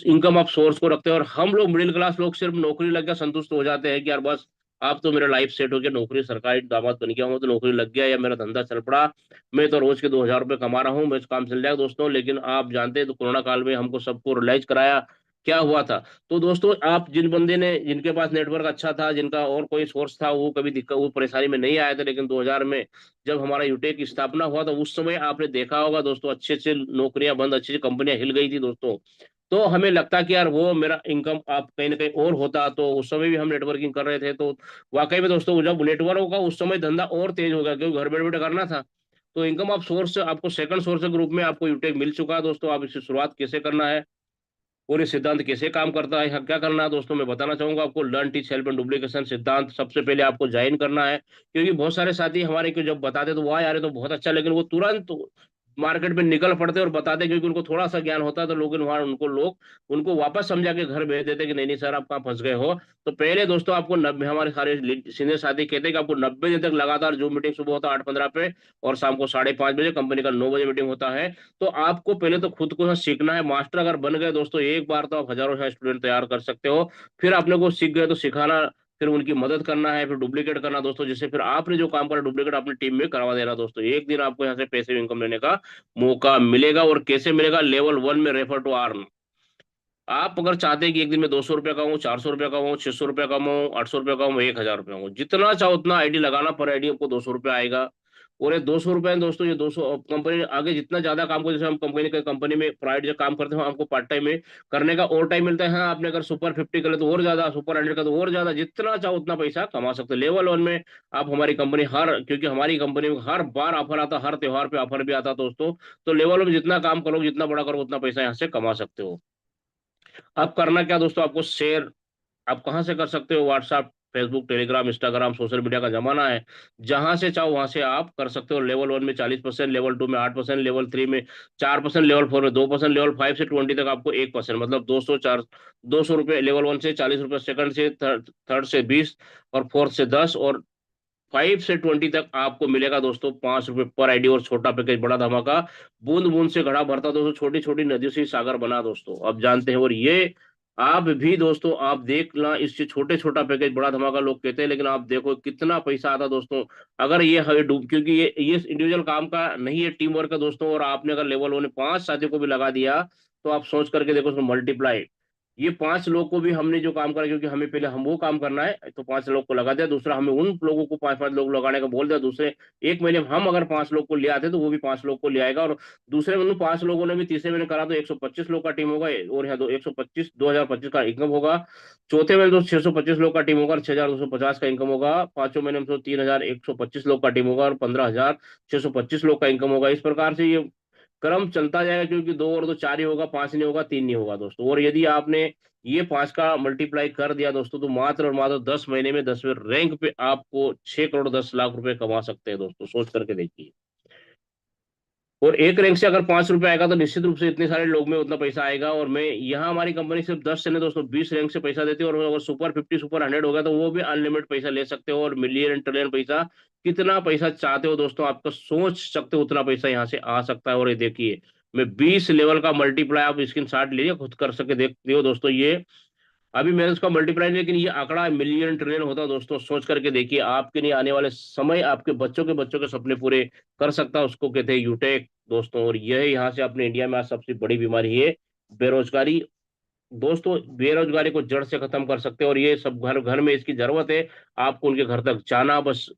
G: इनकम ऑफ सोर्स को रखते हैं। और हम लोग मिडिल क्लास लोग सिर्फ नौकरी लग गया संतुष्ट हो जाते हैं कि यार बस आप तो मेरा लाइफ सेट हो गया, नौकरी सरकारी दामाद बन गया हूँ तो नौकरी लग गया, या मेरा धंधा चल पड़ा, मैं तो रोज के 2000 रुपये कमा रहा हूँ, मैं काम चल जाएगा दोस्तों। लेकिन आप जानते हैं तो कोरोना काल में हमको सबको रियलाइज कराया क्या हुआ था। तो दोस्तों आप जिन बंदे ने, जिनके पास नेटवर्क अच्छा था, जिनका और कोई सोर्स था, वो कभी दिक्कत, वो परेशानी में नहीं आए थे। लेकिन 2000 में जब हमारा यूटेक की स्थापना हुआ तो उस समय आपने देखा होगा दोस्तों, अच्छे अच्छे नौकरियां बंद, अच्छी अच्छी कंपनियां हिल गई थी दोस्तों। तो हमें लगता कि यार वो मेरा इनकम आप कहीं ना कहीं और होता, तो उस समय भी हम नेटवर्किंग कर रहे थे। तो वाकई में दोस्तों जब नेटवर्क होगा उस समय धंधा और तेज होगा, क्योंकि घर बैठे बैठे करना था। तो इनकम ऑफ सोर्स आपको सेकंड सोर्स के रूप में आपको यूटेक मिल चुका है दोस्तों। आप इसकी शुरुआत कैसे करना है और ये सिद्धांत कैसे काम करता है, यहाँ क्या करना है दोस्तों, मैं बताना चाहूंगा आपको। Learn teach help and duplication सिद्धांत सबसे पहले आपको ज्वाइन करना है। क्योंकि बहुत सारे साथी हमारे को जब बताते तो वाह यार ये तो बहुत अच्छा, लेकिन वो तुरंत मार्केट में निकल पड़ते हैं और बताते हैं, क्योंकि उनको थोड़ा सा ज्ञान होता है, तो लोग वहां उनको वापस समझा के घर भेज देते हैं कि नहीं नहीं सर आप कहाँ फंस गए हो। तो पहले दोस्तों आपको 90, हमारे सारे सीनियर साथी कहते हैं कि आपको 90 दिन तक लगातार जूम मीटिंग, सुबह होता है 8:15 पे और शाम को 5:30 बजे, कंपनी का 9 बजे मीटिंग होता है। तो आपको पहले तो खुद को सीखना है। मास्टर अगर बन गए दोस्तों एक बार, तो आप हजारों स्टूडेंट तैयार कर सकते हो। फिर आपने को सीख गए तो सिखाना, फिर उनकी मदद करना है, फिर डुप्लीकेट करना दोस्तों, जिससे फिर आपने जो काम करा डुप्लीकेट अपनी टीम में करवा देना दोस्तों। एक दिन आपको यहाँ से पैसिव इनकम लेने का मौका मिलेगा। और कैसे मिलेगा? लेवल 1 में रेफर टू अर्न। आप अगर चाहते हैं कि एक दिन में 200 रुपया कमाऊं, 400 रुपया कमाऊं, 600 रुपया कमाऊं, 800 रुपया कमाऊं, 1000 रुपया कमाऊं, जितना चाहो उतना आईडी लगाना, पर आईडी आपको 200 रुपया आएगा। और ये 200 रुपये दोस्तों, ये 200 कंपनी आगे जितना ज्यादा काम करो, जैसे हम कंपनी में प्राइवेट जो काम करते हो, हमको पार्ट टाइम में करने का और टाइम मिलता है। हाँ, आपने अगर सुपर 50 कर ले तो और ज्यादा, सुपर 100 का तो और ज्यादा, जितना चाहो उतना पैसा कमा सकते हो। लेवल 1 में आप हमारी कंपनी क्योंकि हमारी कंपनी में हर बार ऑफर आता, हर त्योहार पे ऑफर भी आता दोस्तों। तो लेवल 1 में जितना काम करो, जितना बड़ा करो, उतना पैसा यहाँ से कमा सकते हो। अब करना क्या दोस्तों, आपको शेयर आप कहाँ से कर सकते हो? WhatsApp, Facebook, Telegram, Instagram, social media का जमाना है। जहां से चाहो वहां से आप कर सकते हो। लेवल 1 में 40%, लेवल 2 में 8%, लेवल 3 में 4%, लेवल 4 में 2%, लेवल 5 से 20 तक आपको 1%, मतलब 200 रुपये लेवल 1 से, 40 रुपये सेकंड से, थर्ड से 20, और फोर्थ से 10, और 5 से 20 तक आपको मिलेगा दोस्तों 5 रुपये पर आईडी। और छोटा पैकेज बड़ा धमाका, बूंद बूंद से घड़ा भरता दोस्तों, छोटी छोटी नदियों से ही सागर बना दोस्तों, आप जानते हैं। और ये आप भी दोस्तों आप देखना, इससे छोटे छोटा पैकेज बड़ा धमाका लोग कहते हैं, लेकिन आप देखो कितना पैसा आता दोस्तों। अगर ये हवे डूब, क्योंकि ये इंडिविजुअल काम का नहीं है, टीम वर्क का दोस्तों। और आपने अगर लेवल 1 में 5 साथियों को भी लगा दिया, तो आप सोच करके देखो उसमें मल्टीप्लाई। ये 5 लोग को भी हमने जो काम करा, क्योंकि हमें पहले हम वो काम करना है, तो 5 लोग को लगा दिया। दूसरा, हमें उन लोगों को 5-5 लोग लगाने का बोल दिया। दूसरे 1 महीने में हम अगर 5 लोग को ले आते, तो वो भी 5 लोग को ले आएगा। और दूसरे में उन 5 लोगों ने भी तीसरे महीने करा, तो 125 लोग का टीम होगा। और यहाँ 2025 का इनकम होगा। चौथे महीने तो 625 लोग का टीम होगा और 6250 का इनकम होगा। 5वें महीने में तो 3125 लोग का टीम होगा और 15,625 लोग का इनकम होगा। इस प्रकार से ये क्रम चलता जाएगा, क्योंकि 2 और 2 4 ही होगा, 5 नहीं होगा, 3 नहीं होगा दोस्तों। और यदि आपने ये 5 का मल्टीप्लाई कर दिया दोस्तों, तो मात्र और मात्र 10 महीने में 10वें रैंक पे आपको 6 करोड़ 10 लाख रुपए कमा सकते हैं दोस्तों, सोच करके देखिए। और एक रैंक से अगर 5 रुपए आएगा, तो निश्चित रूप से इतने सारे लोग में उतना पैसा आएगा। और मैं यहाँ हमारी कंपनी सिर्फ 10 से नहीं दोस्तों 20 रैंक से पैसा देती है। और अगर सुपर 50 सुपर 100 हो गया, तो वो भी अनलिमिटेड पैसा ले सकते हो। और मिलियन ट्रिलियन पैसा, कितना पैसा चाहते हो दोस्तों, आपका सोच सकते हो उतना पैसा यहाँ से आ सकता है। और ये देखिए, मैं 20 लेवल का मल्टीप्लाई, आप स्क्रीन शॉट लीजिए, खुद कर सके देखते हो दोस्तों। ये अभी मैंने उसका मल्टीप्लाई नहीं, लेकिन ये आंकड़ा मिलियन ट्रिलियन होता है दोस्तों। सोच करके देखिए, आपके लिए आने वाले समय आपके बच्चों के सपने पूरे कर सकता है। उसको कहते हैं यूटेक दोस्तों। और यह यहाँ से अपने इंडिया में आज सबसे बड़ी बीमारी है बेरोजगारी दोस्तों। बेरोजगारी को जड़ से खत्म कर सकते हैं। और ये सब घर घर में इसकी जरूरत है, आपको उनके घर तक जाना बस।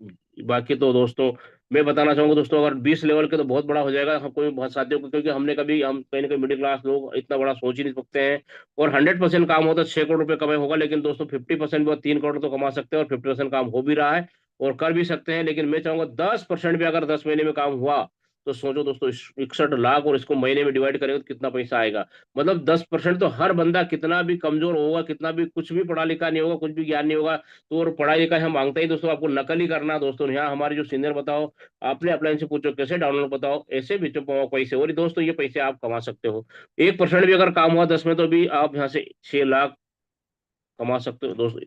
G: बाकी तो दोस्तों मैं बताना चाहूंगा दोस्तों, अगर 20 लेवल के तो बहुत बड़ा हो जाएगा हम कोई बहुत साथियों को, क्योंकि हम कहीं ना कहीं मिडिल क्लास लोग इतना बड़ा सोच ही नहीं सकते हैं। और 100% काम होता है 6 करोड़ रुपए कमाई होगा, लेकिन दोस्तों 50% भी 3 करोड़ तो कमा सकते हैं। और 50% काम हो भी रहा है और कर भी सकते हैं। लेकिन मैं चाहूंगा 10% भी अगर 10 महीने में काम हुआ, तो सोचो दोस्तों 61 लाख, और इसको महीने में डिवाइड करेंगे तो कितना पैसा आएगा। मतलब 10%, तो हर बंदा कितना भी कमजोर होगा, कितना भी कुछ भी पढ़ा लिखा नहीं होगा, कुछ भी ज्ञान नहीं होगा, तो और पढ़ाई लिखाई हम मांगते ही दोस्तों, आपको नकल ही करना दोस्तों। यहाँ हमारे जो सीनियर बताओ, आपने अपलाइन से पूछो कैसे डाउनलोड बताओ, ऐसे भी पैसे। और दोस्तों ये पैसे आप कमा सकते हो। 1% भी अगर काम हुआ 10 में, तो भी आप यहाँ से 6 लाख कमा सकते हो दोस्तों।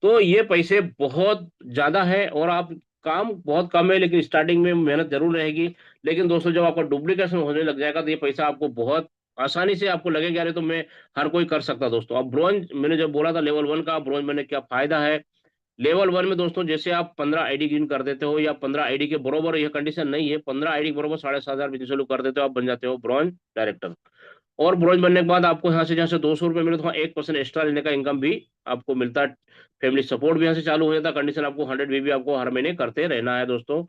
G: तो ये पैसे बहुत ज्यादा है। और आप काम बहुत कम है, लेकिन स्टार्टिंग में मेहनत जरूर रहेगी। लेकिन दोस्तों जब आपका डुप्लीकेशन होने लग जाएगा, तो ये पैसा आपको बहुत आसानी से आपको लगेगा, अरे तो मैं हर कोई कर सकता दोस्तों। अब ब्रॉन्ज मैंने जब बोला था लेवल 1 का, ब्रॉन्ज मैंने क्या फायदा है लेवल 1 में दोस्तों, जैसे आप 15 आईडी गेन कर देते हो, या 15 आईडी के बरोबर, यह कंडीशन नहीं है, 15 आईडी के बरोबर 7,500 बिजनेस चालू कर देते हो, आप बन जाते हो ब्रॉन्ज डायरेक्टर। और ब्रॉन्ज बनने के बाद आपको यहाँ से जहाँ से 200 रुपये मिले, तो वहाँ 1% एक्स्ट्रा लेने का इनकम भी आपको मिलता है। फैमिली सपोर्ट भी यहाँ से चालू हो जाता है। कंडीशन आपको 100 बीबी आपको हर महीने करते रहना है दोस्तों।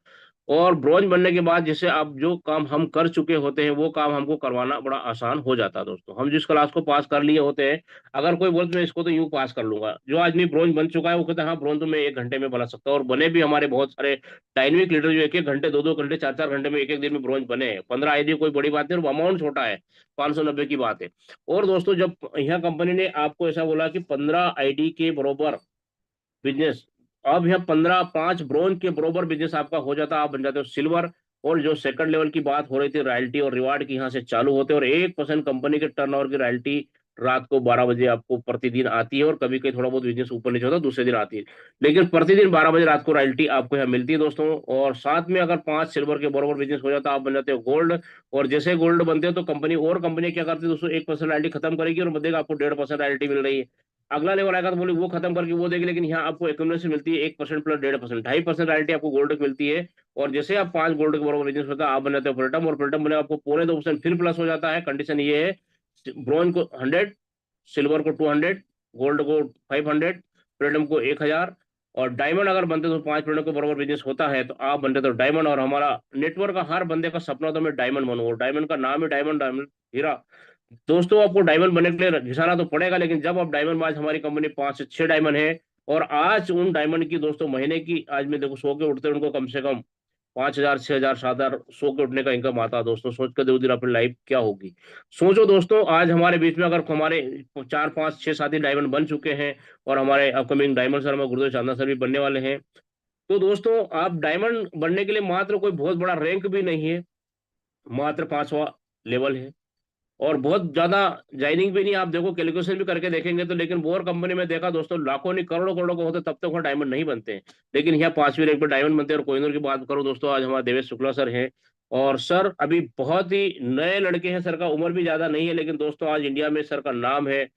G: और ब्रॉन्ज बनने के बाद जैसे आप जो काम हम कर चुके होते हैं, वो काम हमको करवाना बड़ा आसान हो जाता है दोस्तों। हम जिस क्लास को पास कर लिए होते हैं, अगर कोई बोलते मैं इसको तो यूं पास कर लूंगा, जो आदमी ब्रॉन्ज बन चुका है वो कहता है हाँ ब्रॉन्ज तो मैं 1 घंटे में बना सकता हूँ। और बने भी हमारे बहुत सारे डायनेमिक लीडर जो 1-1 घंटे 2-2 घंटे 4-4 घंटे में एक दिन में ब्रॉन्ज बने हैं। 15 आईडी कोई बड़ी बात नहीं, और अमाउंट छोटा है, 590 की बात है। और दोस्तों जब यहाँ कंपनी ने आपको ऐसा बोला कि 15 आईडी के बरोबर बिजनेस, अब यहाँ 15 5 ब्रॉन्ज के बरोबर बिजनेस आपका हो जाता है, आप बन जाते हो सिल्वर। और जो सेकंड लेवल की बात हो रही थी रॉयल्टी और रिवार्ड की, यहाँ से चालू होते हैं और 1% कंपनी के टर्नओवर की रॉयल्टी रात को 12 बजे आपको प्रतिदिन आती है, और कभी कभी थोड़ा बहुत बिजनेस ऊपर नीचे होता है दूसरे दिन आती है, लेकिन प्रतिदिन 12 बजे रात को रॉयल्टी आपको यहाँ मिलती है दोस्तों। और साथ में अगर 5 सिल्वर के बराबर बिजनेस हो जाता है, आप बन जाते हो गोल्ड, और जैसे गोल्ड बनते हो तो कंपनी क्या करती है दोस्तों, 1% रॉयल्टी खत्म करेगी और देगा आपको 1.5% रॉयल्टी मिल रही है। अगला लेवल आएगा तो बोले वो खत्म करके वो देगी, लेकिन यहाँ आपको एक्यूमुलेशन मिलती है 1% प्लस 1.5%, 2.5% रॉयल्टी आपको गोल्ड की मिलती है। और जैसे आप 5 गोल्ड के बराबर बिजनेस होता है, आप बन जाते हो प्लेटम, और प्लेटम बने आपको 2.25% फिर प्लस हो जाता है। कंडीशन ये है, ब्रॉन्ज को 100, सिल्वर को 200, गोल्ड को 500, प्लेटम को 1000, और डायमंड अगर बनते तो 5 प्लेटम के बराबर बिजनेस होता है तो आप बनते तो डायमंड। और हमारा नेटवर्क का हर बंदे का सपना तो मैं डायमंड बनूं, और डायमंड का नाम है डायमंड, डायमंड हीरा। दोस्तों आपको डायमंड बनने के लिए घिसाना तो पड़ेगा, लेकिन जब आप डायमंड, आज हमारी कंपनी 5 से 6 डायमंड है, और आज उन डायमंड की दोस्तों महीने की, आज मैं देखो सो के उठते हैं उनको कम से कम 5,000, 6,000, 7,000 सो के उठने का इनकम आता है दोस्तों। सोच कर देखो दिन अपनी लाइफ क्या होगी। सोचो दोस्तों, आज हमारे बीच में अगर हमारे 4, 5, 6 साथी डायमंड बन चुके हैं, और हमारे अपकमिंग डायमंड सर हमारे गुरुदेव चांदा सर भी बनने वाले हैं, तो दोस्तों आप डायमंड बनने के लिए मात्र कोई बहुत बड़ा रैंक भी नहीं है, मात्र 5वां लेवल है, और बहुत ज्यादा ज्वाइनिंग भी नहीं। आप देखो कैलकुलेशन भी करके देखेंगे तो, लेकिन बोर कंपनी में देखा दोस्तों लाखों नहीं करोड़ों करोड़ों को होते, तब तक वहाँ डायमंड नहीं बनते हैं, लेकिन यहाँ 5वीं रैंक पे डायमंड बनते हैं। और कोहिनूर की बात करो दोस्तों, आज हमारे देवेश शुक्ला सर हैं, और सर अभी बहुत ही नए लड़के हैं, सर का उम्र भी ज्यादा नहीं है, लेकिन दोस्तों आज इंडिया में सर का नाम है।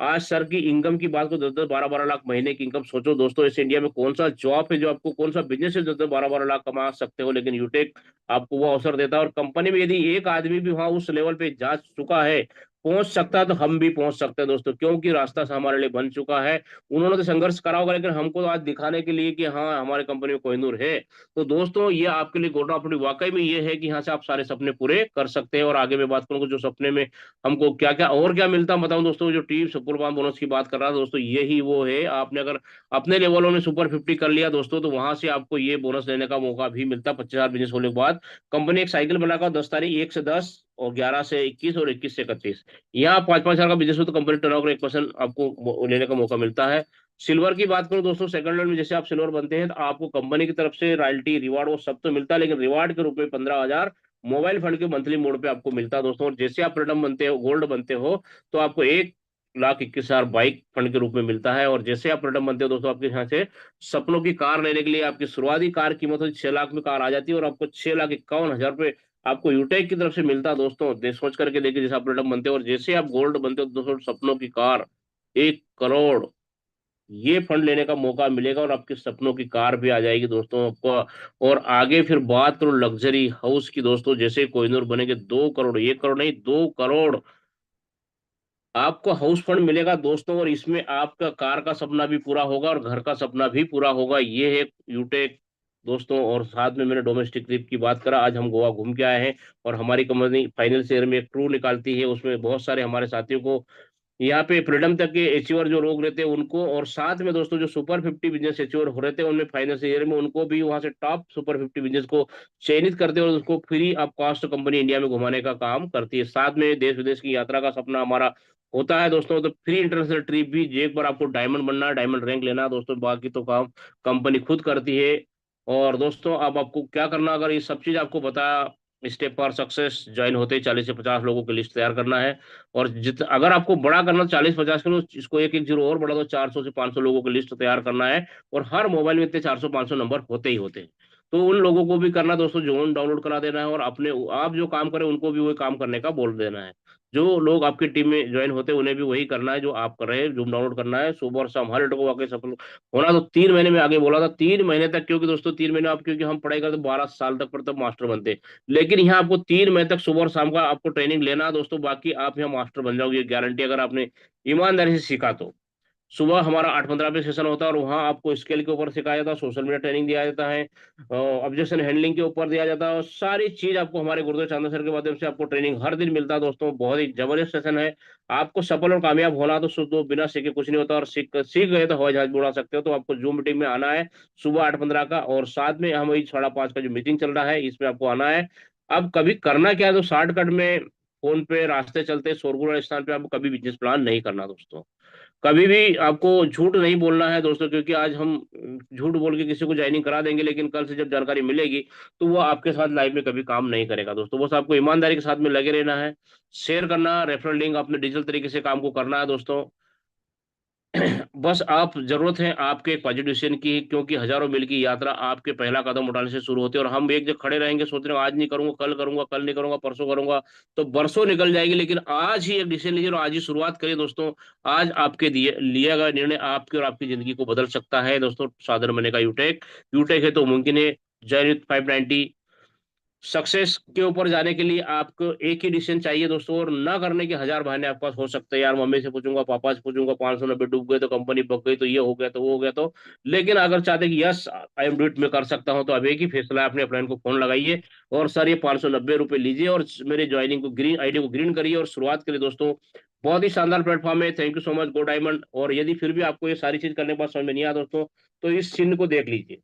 G: आज सर की इनकम की बात को 10-10, 12-12 लाख महीने की इनकम, सोचो दोस्तों इस इंडिया में कौन सा जॉब है जो आपको, कौन सा बिजनेस है 10-10, 12-12 लाख कमा सकते हो, लेकिन यूटेक आपको वो अवसर देता है। और कंपनी में यदि एक आदमी भी वहां उस लेवल पे जा चुका है, पहुंच सकता है, तो हम भी पहुंच सकते हैं दोस्तों, क्योंकि रास्ता हमारे लिए बन चुका है। उन्होंने तो संघर्ष करा होगा, लेकिन हमको तो आज दिखाने के लिए कि हाँ हमारे कंपनी में कोहिनूर है। तो दोस्तों ये आपके लिए गोल्डन अपॉर्चुनिटी वाकई में ये है कि यहाँ से आप सारे सपने पूरे कर सकते हैं। और आगे मैं बात करूंगा जो सपने में हमको क्या क्या और क्या मिलता, बताऊं दोस्तों। जो टीम सुपर पाम बोनस की बात कर रहा था दोस्तों, यही वो है। आपने अगर अपने लेवलों में सुपर 50 कर लिया दोस्तों, तो वहां से आपको ये बोनस लेने का मौका भी मिलता है 25,000 बिजनेस होने के बाद। कंपनी एक साइकिल बनाकर 10 तारीख 1 से 10 और 11 से 21 और 21 से 31, यहाँ 5-5 हजार का बिजनेस हो तो कंपनी टर्नओवर 1% आपको लेने का मौका मिलता है। सिल्वर की बात करूं दोस्तों, सेकंड लेवल में जैसे आप सिल्वर बनते हैं तो आपको कंपनी की तरफ से रॉयल्टी रिवार्ड वो सब तो मिलता है, लेकिन रिवार्ड के रूप में 15,000 मोबाइल फंड के मंथली मोड पे आपको मिलता है दोस्तों। और जैसे आप प्लेटिनम बनते हो, गोल्ड बनते हो, तो आपको 1,21,000 बाइक फंड के रूप में मिलता है। और जैसे आप प्लेटिनम बनते हो दोस्तों, आपके यहाँ से सपनों की कार लेने के लिए आपकी शुरुआती कार कीमत 6 लाख में कार आ जाती है, और आपको 6,51,000 रुपये आपको यूटेक की तरफ से मिलता है दोस्तों। सोच करके देखिए, जैसे आप प्लेटिनम बनते हो और जैसे आप गोल्ड बनते हो दोस्तों, सपनों की कार 1 करोड़ ये फंड लेने का मौका मिलेगा, और आपके सपनों की कार भी आ जाएगी दोस्तों आपको। और आगे फिर बात करो लग्जरी हाउस की दोस्तों, जैसे कोहिनूर बनेंगे 2 करोड़, 1 करोड़ नहीं 2 करोड़ आपको हाउस फंड मिलेगा दोस्तों। और इसमें आपका कार का सपना भी पूरा होगा और घर का सपना भी पूरा होगा, ये है यूटेक दोस्तों। और साथ में मैंने डोमेस्टिक ट्रिप की बात करा, आज हम गोवा घूम के आए हैं, और हमारी कंपनी फाइनल ईयर में एक टूर निकालती है, उसमें बहुत सारे हमारे साथियों को यहाँ पे फ्रीडम तक के अचीवर जो लोग रहते हैं उनको, और साथ में दोस्तों जो सुपर 50 बिजनेस अचीवर हो रहे थे उनमें फाइनेंस ईयर में उनको भी वहां से टॉप सुपर 50 बिजनेस को चयनित करते हैं, और उसको free of cost company India में घुमाने का काम करती है। साथ में देश विदेश की यात्रा का सपना हमारा होता है दोस्तों, तो फ्री इंटरनेशनल ट्रिप भी, एक बार आपको डायमंड बनना है, डायमंड रैंक लेना है दोस्तों, बाकी तो काम कंपनी खुद करती है। और दोस्तों अब आपको क्या करना, अगर ये सब चीज आपको बताया, स्टेप फॉर सक्सेस, ज्वाइन होते ही 40 से 50 लोगों की लिस्ट तैयार करना है। और अगर आपको बड़ा करना 40-50 किलो, इसको 1-1 0 और बढ़ा दो, 400 से 500 लोगों की लिस्ट तैयार करना है। और हर मोबाइल में इतने 400-500 नंबर होते ही होते हैं, तो उन लोगों को भी करना दोस्तों, जोन डाउनलोड करा देना है, और अपने आप जो काम करें उनको भी वही काम करने का बोल देना है। जो लोग आपकी टीम में ज्वाइन होते हैं उन्हें भी वही करना है जो आप कर रहे हैं, जूम डाउनलोड करना है सुबह और शाम, हर लड़कों को आके सफल होना। तो 3 महीने में आगे बोला था, 3 महीने तक, क्योंकि दोस्तों 3 महीने आप, क्योंकि हम पढ़ाई करते 12 साल तक पर तब मास्टर बनते हैं, लेकिन यहाँ आपको 3 महीने तक सुबह और शाम का आपको ट्रेनिंग लेना है दोस्तों, बाकी आप यहाँ मास्टर बन जाओगे, ये गारंटी, अगर आपने ईमानदारी से सीखा तो। सुबह हमारा 8:15 पे सेशन होता है, और वहाँ आपको स्केल के ऊपर सिखाया जाता है, सोशल मीडिया ट्रेनिंग दिया जाता है, ऑब्जेक्शन हैंडलिंग के ऊपर दिया जाता है, और सारी चीज आपको हमारे गुरुदेव चांदा सर के माध्यम से आपको ट्रेनिंग हर दिन मिलता है दोस्तों। बहुत ही जबरदस्त सेशन है। आपको सफल और कामयाब होना तो शुद्ध बिना सीखे कुछ नहीं होता, और सीख गए तो हवाई जहाज भी उड़ा सकते हो। तो आपको जूम मीटिंग में आना है सुबह 8:15 का, और साथ में हमारी 5:30 का जो मीटिंग चल रहा है इसमें आपको आना है। अब कभी करना क्या है, तो शॉर्टकट में फोन पे रास्ते चलते शोरगुल स्थान पे आपको कभी बिजनेस प्लान नहीं करना दोस्तों। कभी भी आपको झूठ नहीं बोलना है दोस्तों, क्योंकि आज हम झूठ बोल के किसी को ज्वाइनिंग करा देंगे, लेकिन कल से जब जानकारी मिलेगी तो वो आपके साथ लाइफ में कभी काम नहीं करेगा दोस्तों। बस आपको ईमानदारी के साथ में लगे रहना है, शेयर करना, रेफरल लिंक अपने डिजिटल तरीके से काम को करना है दोस्तों। बस आप जरूरत है आपके एक पॉजिटिव डिसीजन की, क्योंकि हजारों मील की यात्रा आपके पहला कदम उठाने से शुरू होती है। और हम एक जगह खड़े रहेंगे सोच रहे हो आज नहीं करूंगा, कल करूंगा, कल नहीं करूंगा, परसों करूंगा, तो बरसों निकल जाएगी। लेकिन आज ही एक डिसीजन लीजिए और आज ही शुरुआत करिए दोस्तों। आज आपके दिए लिया गया निर्णय आपकी और आपकी जिंदगी को बदल सकता है दोस्तों। साधन बनने का यूटेक, यूटेक है तो मुमकिन है। जययुत 590 सक्सेस के ऊपर जाने के लिए आपको एक ही डिसीजन चाहिए दोस्तों, और ना करने के हजार बहाने आपके पास हो सकते हैं। यार मम्मी से पूछूंगा, पापा से पूछूंगा, 590 डूब गए तो कंपनी पक गई तो ये हो गया तो वो हो गया तो। लेकिन अगर चाहते कि yes I am do it, मैं कर सकता हूं, तो अब एक ही फैसला है, अपने प्लान को फोन लगाइए और सर ये 590 रुपये लीजिए और मेरे ज्वाइनिंग को ग्रीन आईडी को ग्रीन करिए और शुरुआत करिए दोस्तों। बहुत ही शानदार प्लेटफॉर्म है। Thank you so much go diamond. और यदि फिर भी आपको ये सारी चीज करने के बाद समझ में नहीं आया दोस्तों, तो इस चिन्ह को देख लीजिए,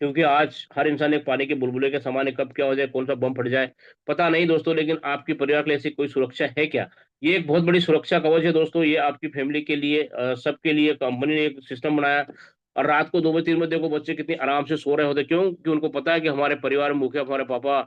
G: क्योंकि आज हर इंसान एक पानी के बुलबुले के समान है। कब क्या हो जाए, कौन सा बम फट जाए पता नहीं दोस्तों। लेकिन आपके परिवार के लिए ऐसी कोई सुरक्षा है क्या? ये एक बहुत बड़ी सुरक्षा कवच है दोस्तों। ये आपकी फैमिली के लिए सबके लिए कंपनी ने एक सिस्टम बनाया। और रात को 2 बजे 3 बजे देखो बच्चे कितने आराम से सो रहे होते, क्यों? कि उनको पता है कि हमारे परिवार में मुखिया हमारे पापा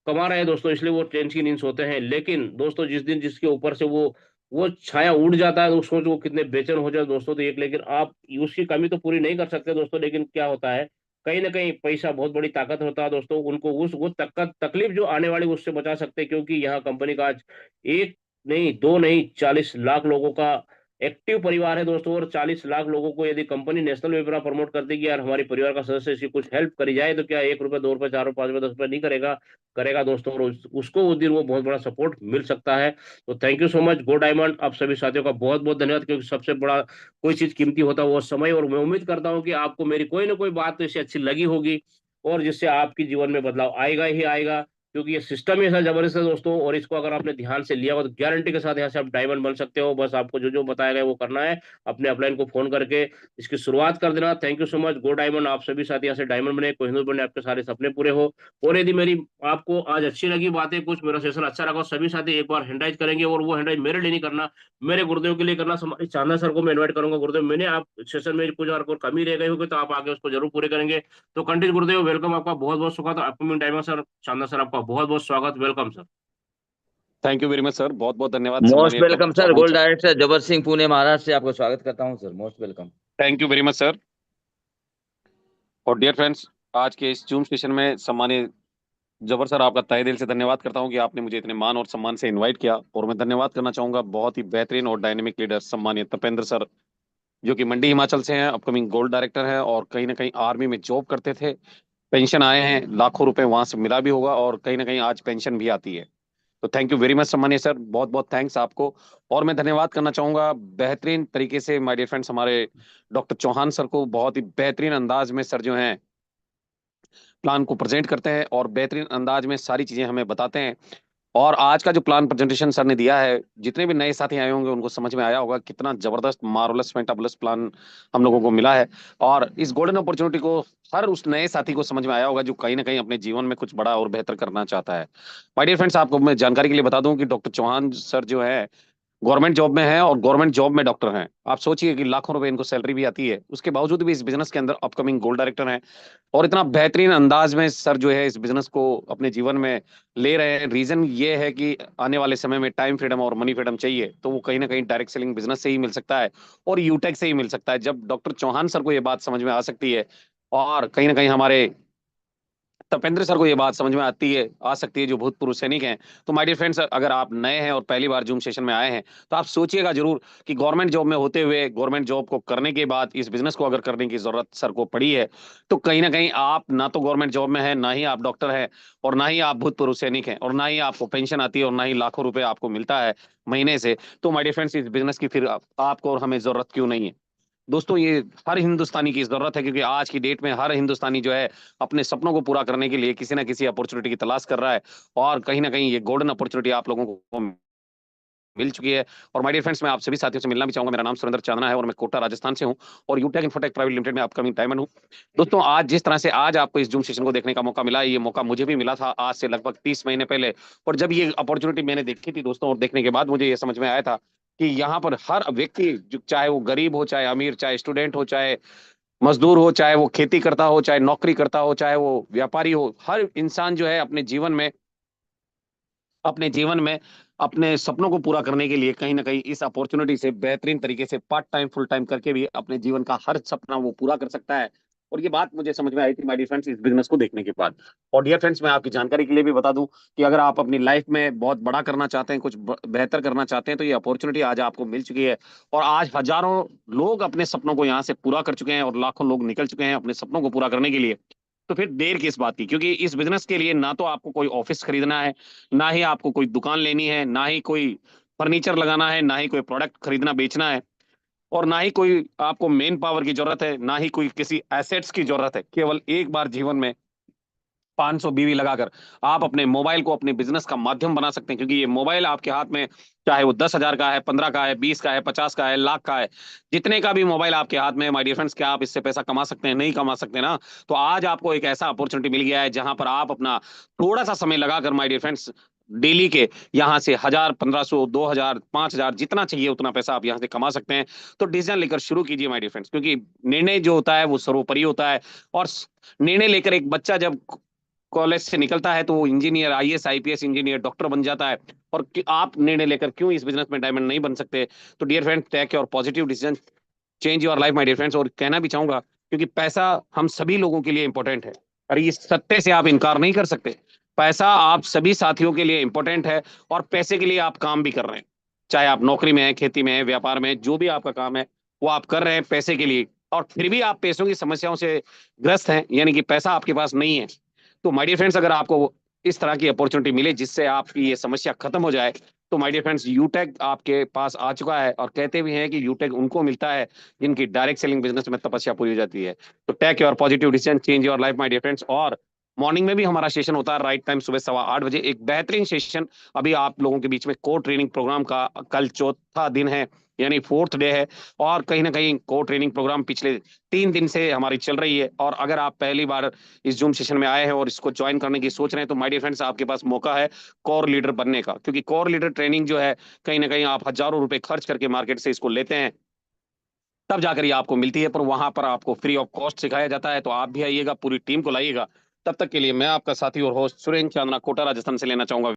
G: कमा रहे हैं दोस्तों, इसलिए वो टेंशन की नींद सोते हैं। लेकिन दोस्तों जिस दिन जिसके ऊपर से वो छाया उड़ जाता है तो सोच वो कितने बेचैन हो जाए दोस्तों। तो एक, लेकिन आप उसकी कमी तो पूरी नहीं कर सकते दोस्तों। लेकिन क्या होता है, कहीं ना कहीं पैसा बहुत बड़ी ताकत होता है दोस्तों। उनको उस वो तकलीफ जो आने वाली उससे बचा सकते हैं, क्योंकि यहाँ कंपनी का आज एक नहीं, दो नहीं, 40 लाख लोगों का एक्टिव परिवार है दोस्तों। और 40 लाख लोगों को यदि कंपनी नेशनल वेब पर प्रमोट करती कि यार हमारे परिवार का सदस्य इसकी कुछ हेल्प करी जाए, तो क्या 1 रुपए 2 रुपए 4 रुपए 5 रुपए 10 रुपए नहीं करेगा? करेगा दोस्तों। और उसको उस दिन वो बहुत बड़ा सपोर्ट मिल सकता है। तो thank you so much go diamond. आप सभी साथियों का बहुत बहुत धन्यवाद, क्योंकि सबसे बड़ा कोई चीज कीमती होता है वो समय। और मैं उम्मीद करता हूँ कि आपको मेरी कोई ना कोई बात तो इससे अच्छी लगी होगी, और जिससे आपके जीवन में बदलाव आएगा ही आएगा। क्योंकि ये सिस्टम ही ऐसा जबरदस्त है दोस्तों, और इसको अगर आपने ध्यान से लिया हो तो गारंटी के साथ यहाँ से आप डायमंड बन सकते हो। बस आपको जो जो बताया गया वो करना है, अपने अपलाइन को फोन करके इसकी शुरुआत कर देना। Thank you so much go diamond. आप सभी साथी यहाँ से डायमंड बने, कोहिनूर बने, आपके सारे सपने पूरे हो। और यदि मेरी आपको आज अच्छी लगी बातें, कुछ मेरा सेशन अच्छा लगा, सभी साथी एक बार हैंडराइज करेंगे। और वो हैंडराइज मेरे लिए नहीं करना, मेरे गुरुदेव के लिए करना। चांदा सर को मैं इन्वाइट करूंगा, गुरुदेव मैंने आप सेशन में कुछ और कमी रह गई होगी तो आप आगे उसको जरूर पूरे करेंगे। तो कंटिन्यू गुरुदेव, वेलकम, आपका बहुत बहुत स्वागत। अपकमिंग टाइम है सर, चांदा सर आपका बहुत बहुत स्वागत, welcome sir.
H: Thank you very much sir, बहुत बहुत धन्यवाद
D: मोस्ट
H: सम्मानित
D: welcome
H: doctor
D: sir,
H: Chauhan
D: gold
H: sir.
D: Director Jabar Singh Pune Maharashtra से आपको स्वागत करता हूं sir, most welcome.
H: Thank you very much sir. और डियर फ्रेंड्स, आज के इस जूम सेशन में सम्मानित जबर सर, आपका तहे दिल से धन्यवाद करता हूं कि आपने मुझे इतने मान और सम्मान से इनवाइट किया। और मैं धन्यवाद करना चाहूंगा बहुत ही बेहतरीन और डायनेमिक लीडर सम्मानित तपेंद्र सर, जो कि मंडी हिमाचल से हैं, अपकमिंग गोल्ड डायरेक्टर हैं और कहीं ना कहीं आर्मी में जॉब करते थे। पेंशन आए हैं, लाखों रुपए वहां से मिला भी होगा और कहीं ना कहीं आज पेंशन भी आती है। तो थैंक यू वेरी मच सम्मानीय सर, बहुत बहुत थैंक्स आपको। और मैं धन्यवाद करना चाहूंगा बेहतरीन तरीके से माय डियर फ्रेंड्स हमारे डॉक्टर चौहान सर को। बहुत ही बेहतरीन अंदाज में सर जो हैं प्लान को प्रेजेंट करते हैं और बेहतरीन अंदाज में सारी चीजें हमें बताते हैं। और आज का जो प्लान प्रेजेंटेशन सर ने दिया है, जितने भी नए साथी आए होंगे उनको समझ में आया होगा कितना जबरदस्त मार्वलस फैंटाबुलस प्लान हम लोगों को मिला है। और इस गोल्डन अपॉर्चुनिटी को हर उस नए साथी को समझ में आया होगा जो कहीं ना कहीं अपने जीवन में कुछ बड़ा और बेहतर करना चाहता है। माय डियर फ्रेंड्स, आपको मैं जानकारी के लिए बता दूं कि डॉक्टर चौहान सर जो है गवर्नमेंट जॉब में है और गवर्नमेंट जॉब में डॉक्टर हैं। आप सोचिए कि लाखों रुपए इनको सैलरी भी आती है, उसके बावजूद भी इस बिजनेस के अंदर अपकमिंग गोल्ड डायरेक्टर हैं। और इतना बेहतरीन अंदाज में सर जो है इस बिजनेस को अपने जीवन में ले रहे हैं। रीजन ये है कि आने वाले समय में टाइम फ्रीडम और मनी फ्रीडम चाहिए, तो वो कहीं ना कहीं डायरेक्ट सेलिंग बिजनेस से ही मिल सकता है और यूटेक से ही मिल सकता है। जब डॉक्टर चौहान सर को ये बात समझ में आ सकती है और कहीं ना कहीं हमारे तपेंद्र सर को ये बात समझ में आ सकती है जो भूतपूर्व सैनिक हैं। तो माय डियर फ्रेंड्स, अगर आप नए हैं और पहली बार जूम सेशन में आए हैं तो आप सोचिएगा जरूर कि गवर्नमेंट जॉब में होते हुए गवर्नमेंट जॉब को करने के बाद इस बिजनेस को अगर करने की जरूरत सर को पड़ी है, तो कहीं ना कहीं आप ना तो गवर्नमेंट जॉब में है, ना ही आप डॉक्टर हैं, और ना ही आप भूतपूर्व सैनिक हैं, और ना ही आपको पेंशन आती है, और ना ही लाखों रुपए आपको मिलता है महीने से। तो माय डियर फ्रेंड्स, इस बिजनेस की फिर आपको और हमें जरूरत क्यों नहीं है दोस्तों? ये हर हिंदुस्तानी की जरूरत है, क्योंकि आज की डेट में हर हिंदुस्तानी जो है अपने सपनों को पूरा करने के लिए किसी ना किसी अपॉर्चुनिटी की तलाश कर रहा है। और कहीं ना कहीं ये गोल्डन अपॉर्चुनिटी आप लोगों को मिल चुकी है। और माय डियर फ्रेंड्स, मैं आप सभी साथियों से मिलना भी चाहूंगा। मेरा नाम सुरेंद्र चांदना है और मैं कोटा राजस्थान से हूं और यूटेक इन्फोटेक प्राइवेट लिमिटेड में अपकमिंग डायमंड हूं। दोस्तों, आज जिस तरह से आज आपको इस जूम सेशन को देखने का मौका मिला, ये मौका मुझे भी मिला था आज से लगभग 30 महीने पहले। और जब ये अपॉर्चुनिटी मैंने देखी थी दोस्तों, और देखने के बाद मुझे ये समझ में आया था कि यहाँ पर हर व्यक्ति, चाहे वो गरीब हो, चाहे अमीर, चाहे स्टूडेंट हो, चाहे मजदूर हो, चाहे वो खेती करता हो, चाहे नौकरी करता हो, चाहे वो व्यापारी हो, हर इंसान जो है अपने जीवन में अपने सपनों को पूरा करने के लिए कहीं ना कहीं इस अपॉर्चुनिटी से बेहतरीन तरीके से पार्ट टाइम फुल टाइम करके भी अपने जीवन का हर सपना वो पूरा कर सकता है। और ये बात मुझे समझ में आई थी माय डियर फ्रेंड्स, इस बिजनेस को देखने के बाद। और डियर फ्रेंड्स, मैं आपकी जानकारी के लिए भी बता दूं कि अगर आप अपनी लाइफ में बहुत बड़ा करना चाहते हैं, कुछ बेहतर करना चाहते हैं, तो ये अपॉर्चुनिटी आज आपको मिल चुकी है। और आज हजारों लोग अपने सपनों को यहाँ से पूरा कर चुके हैं और लाखों लोग निकल चुके हैं अपने सपनों को पूरा करने के लिए। तो फिर देर किस बात की? क्योंकि इस बिजनेस के लिए ना तो आपको कोई ऑफिस खरीदना है, ना ही आपको कोई दुकान लेनी है, ना ही कोई फर्नीचर लगाना है, ना ही कोई प्रोडक्ट खरीदना बेचना है, और ना ही कोई आपको मेन पावर की जरूरत है, ना ही कोई किसी एसेट्स की जरूरत है। केवल एक बार जीवन में 500 बीवी लगाकर आप अपने मोबाइल को अपने बिजनेस का माध्यम बना सकते हैं। क्योंकि ये मोबाइल आपके हाथ में, चाहे वो 10,000 का है, 15 का है, 20 का है, 50 का है, लाख का है, जितने का भी मोबाइल आपके हाथ में है माय डियर फ्रेंड्स, क्या आप इससे पैसा कमा सकते हैं? नहीं कमा सकते ना। तो आज आपको एक ऐसा अपॉर्चुनिटी मिल गया है जहां पर आप अपना थोड़ा सा समय लगाकर माय डियर फ्रेंड्स डेली के यहाँ से 1,000, 1,500, 2,000, 5,000 जितना चाहिए उतना पैसा आप यहाँ से कमा सकते हैं। तो डिसीजन लेकर शुरू कीजिए माय डियर फ्रेंड्स, क्योंकि निर्णय जो होता है वो सर्वोपरि होता है। और निर्णय लेकर एक बच्चा जब कॉलेज से निकलता है तो वो engineer, IAS, IPS engineer, doctor बन जाता है। और आप निर्णय लेकर क्यों इस बिजनेस में डायमंड नहीं बन सकते? तो dear friend, take your positive decision, change your life my dear friends. और कहना भी चाहूंगा, क्योंकि पैसा हम सभी लोगों के लिए इंपॉर्टेंट है और इस सत्य से आप इनकार नहीं कर सकते। पैसा आप सभी साथियों के लिए इंपॉर्टेंट है और पैसे के लिए आप काम भी कर रहे हैं। चाहे आप नौकरी में है, खेती में है, व्यापार में है, जो भी आपका काम है वो आप कर रहे हैं पैसे के लिए। और फिर भी आप पैसों की समस्याओं से ग्रस्त हैं, यानी कि पैसा आपके पास नहीं है। तो माय डियर फ्रेंड्स, अगर आपको इस तरह की अपॉर्चुनिटी मिले जिससे आपकी ये समस्या खत्म हो जाए, तो माय डियर फ्रेंड्स, यूटेक आपके पास आ चुका है। और कहते भी हैं कि यूटेक उनको मिलता है जिनकी डायरेक्ट सेलिंग बिजनेस में तपस्या पूरी हो जाती है। तो take your positive decision, change your life my dear friends. और मॉर्निंग में भी हमारा सेशन होता है राइट टाइम, सुबह 8:15 बजे, एक बेहतरीन सेशन अभी आप लोगों के बीच में कोर ट्रेनिंग प्रोग्राम का कल चौथा दिन है, यानी 4th डे है। और कहीं ना कहीं कोर ट्रेनिंग प्रोग्राम पिछले 3 दिन से हमारी चल रही है। और अगर आप पहली बार इस जूम सेशन में आए हैं और इसको ज्वाइन करने की सोच रहे हैं, तो माय डियर फ्रेंड्स, आपके पास मौका है कोर लीडर बनने का। क्योंकि कोर लीडर ट्रेनिंग जो है, कहीं ना कहीं आप हजारों रुपए खर्च करके मार्केट से इसको लेते हैं, तब जाकर ये आपको मिलती है। पर वहां पर आपको फ्री ऑफ कॉस्ट सिखाया जाता है। तो आप भी आइएगा, पूरी टीम को लाइएगा। तब तक के लिए मैं आपका साथी और होस्ट सुरेंद्र चांदना, कोटा राजस्थान से लेना चाहूंगा।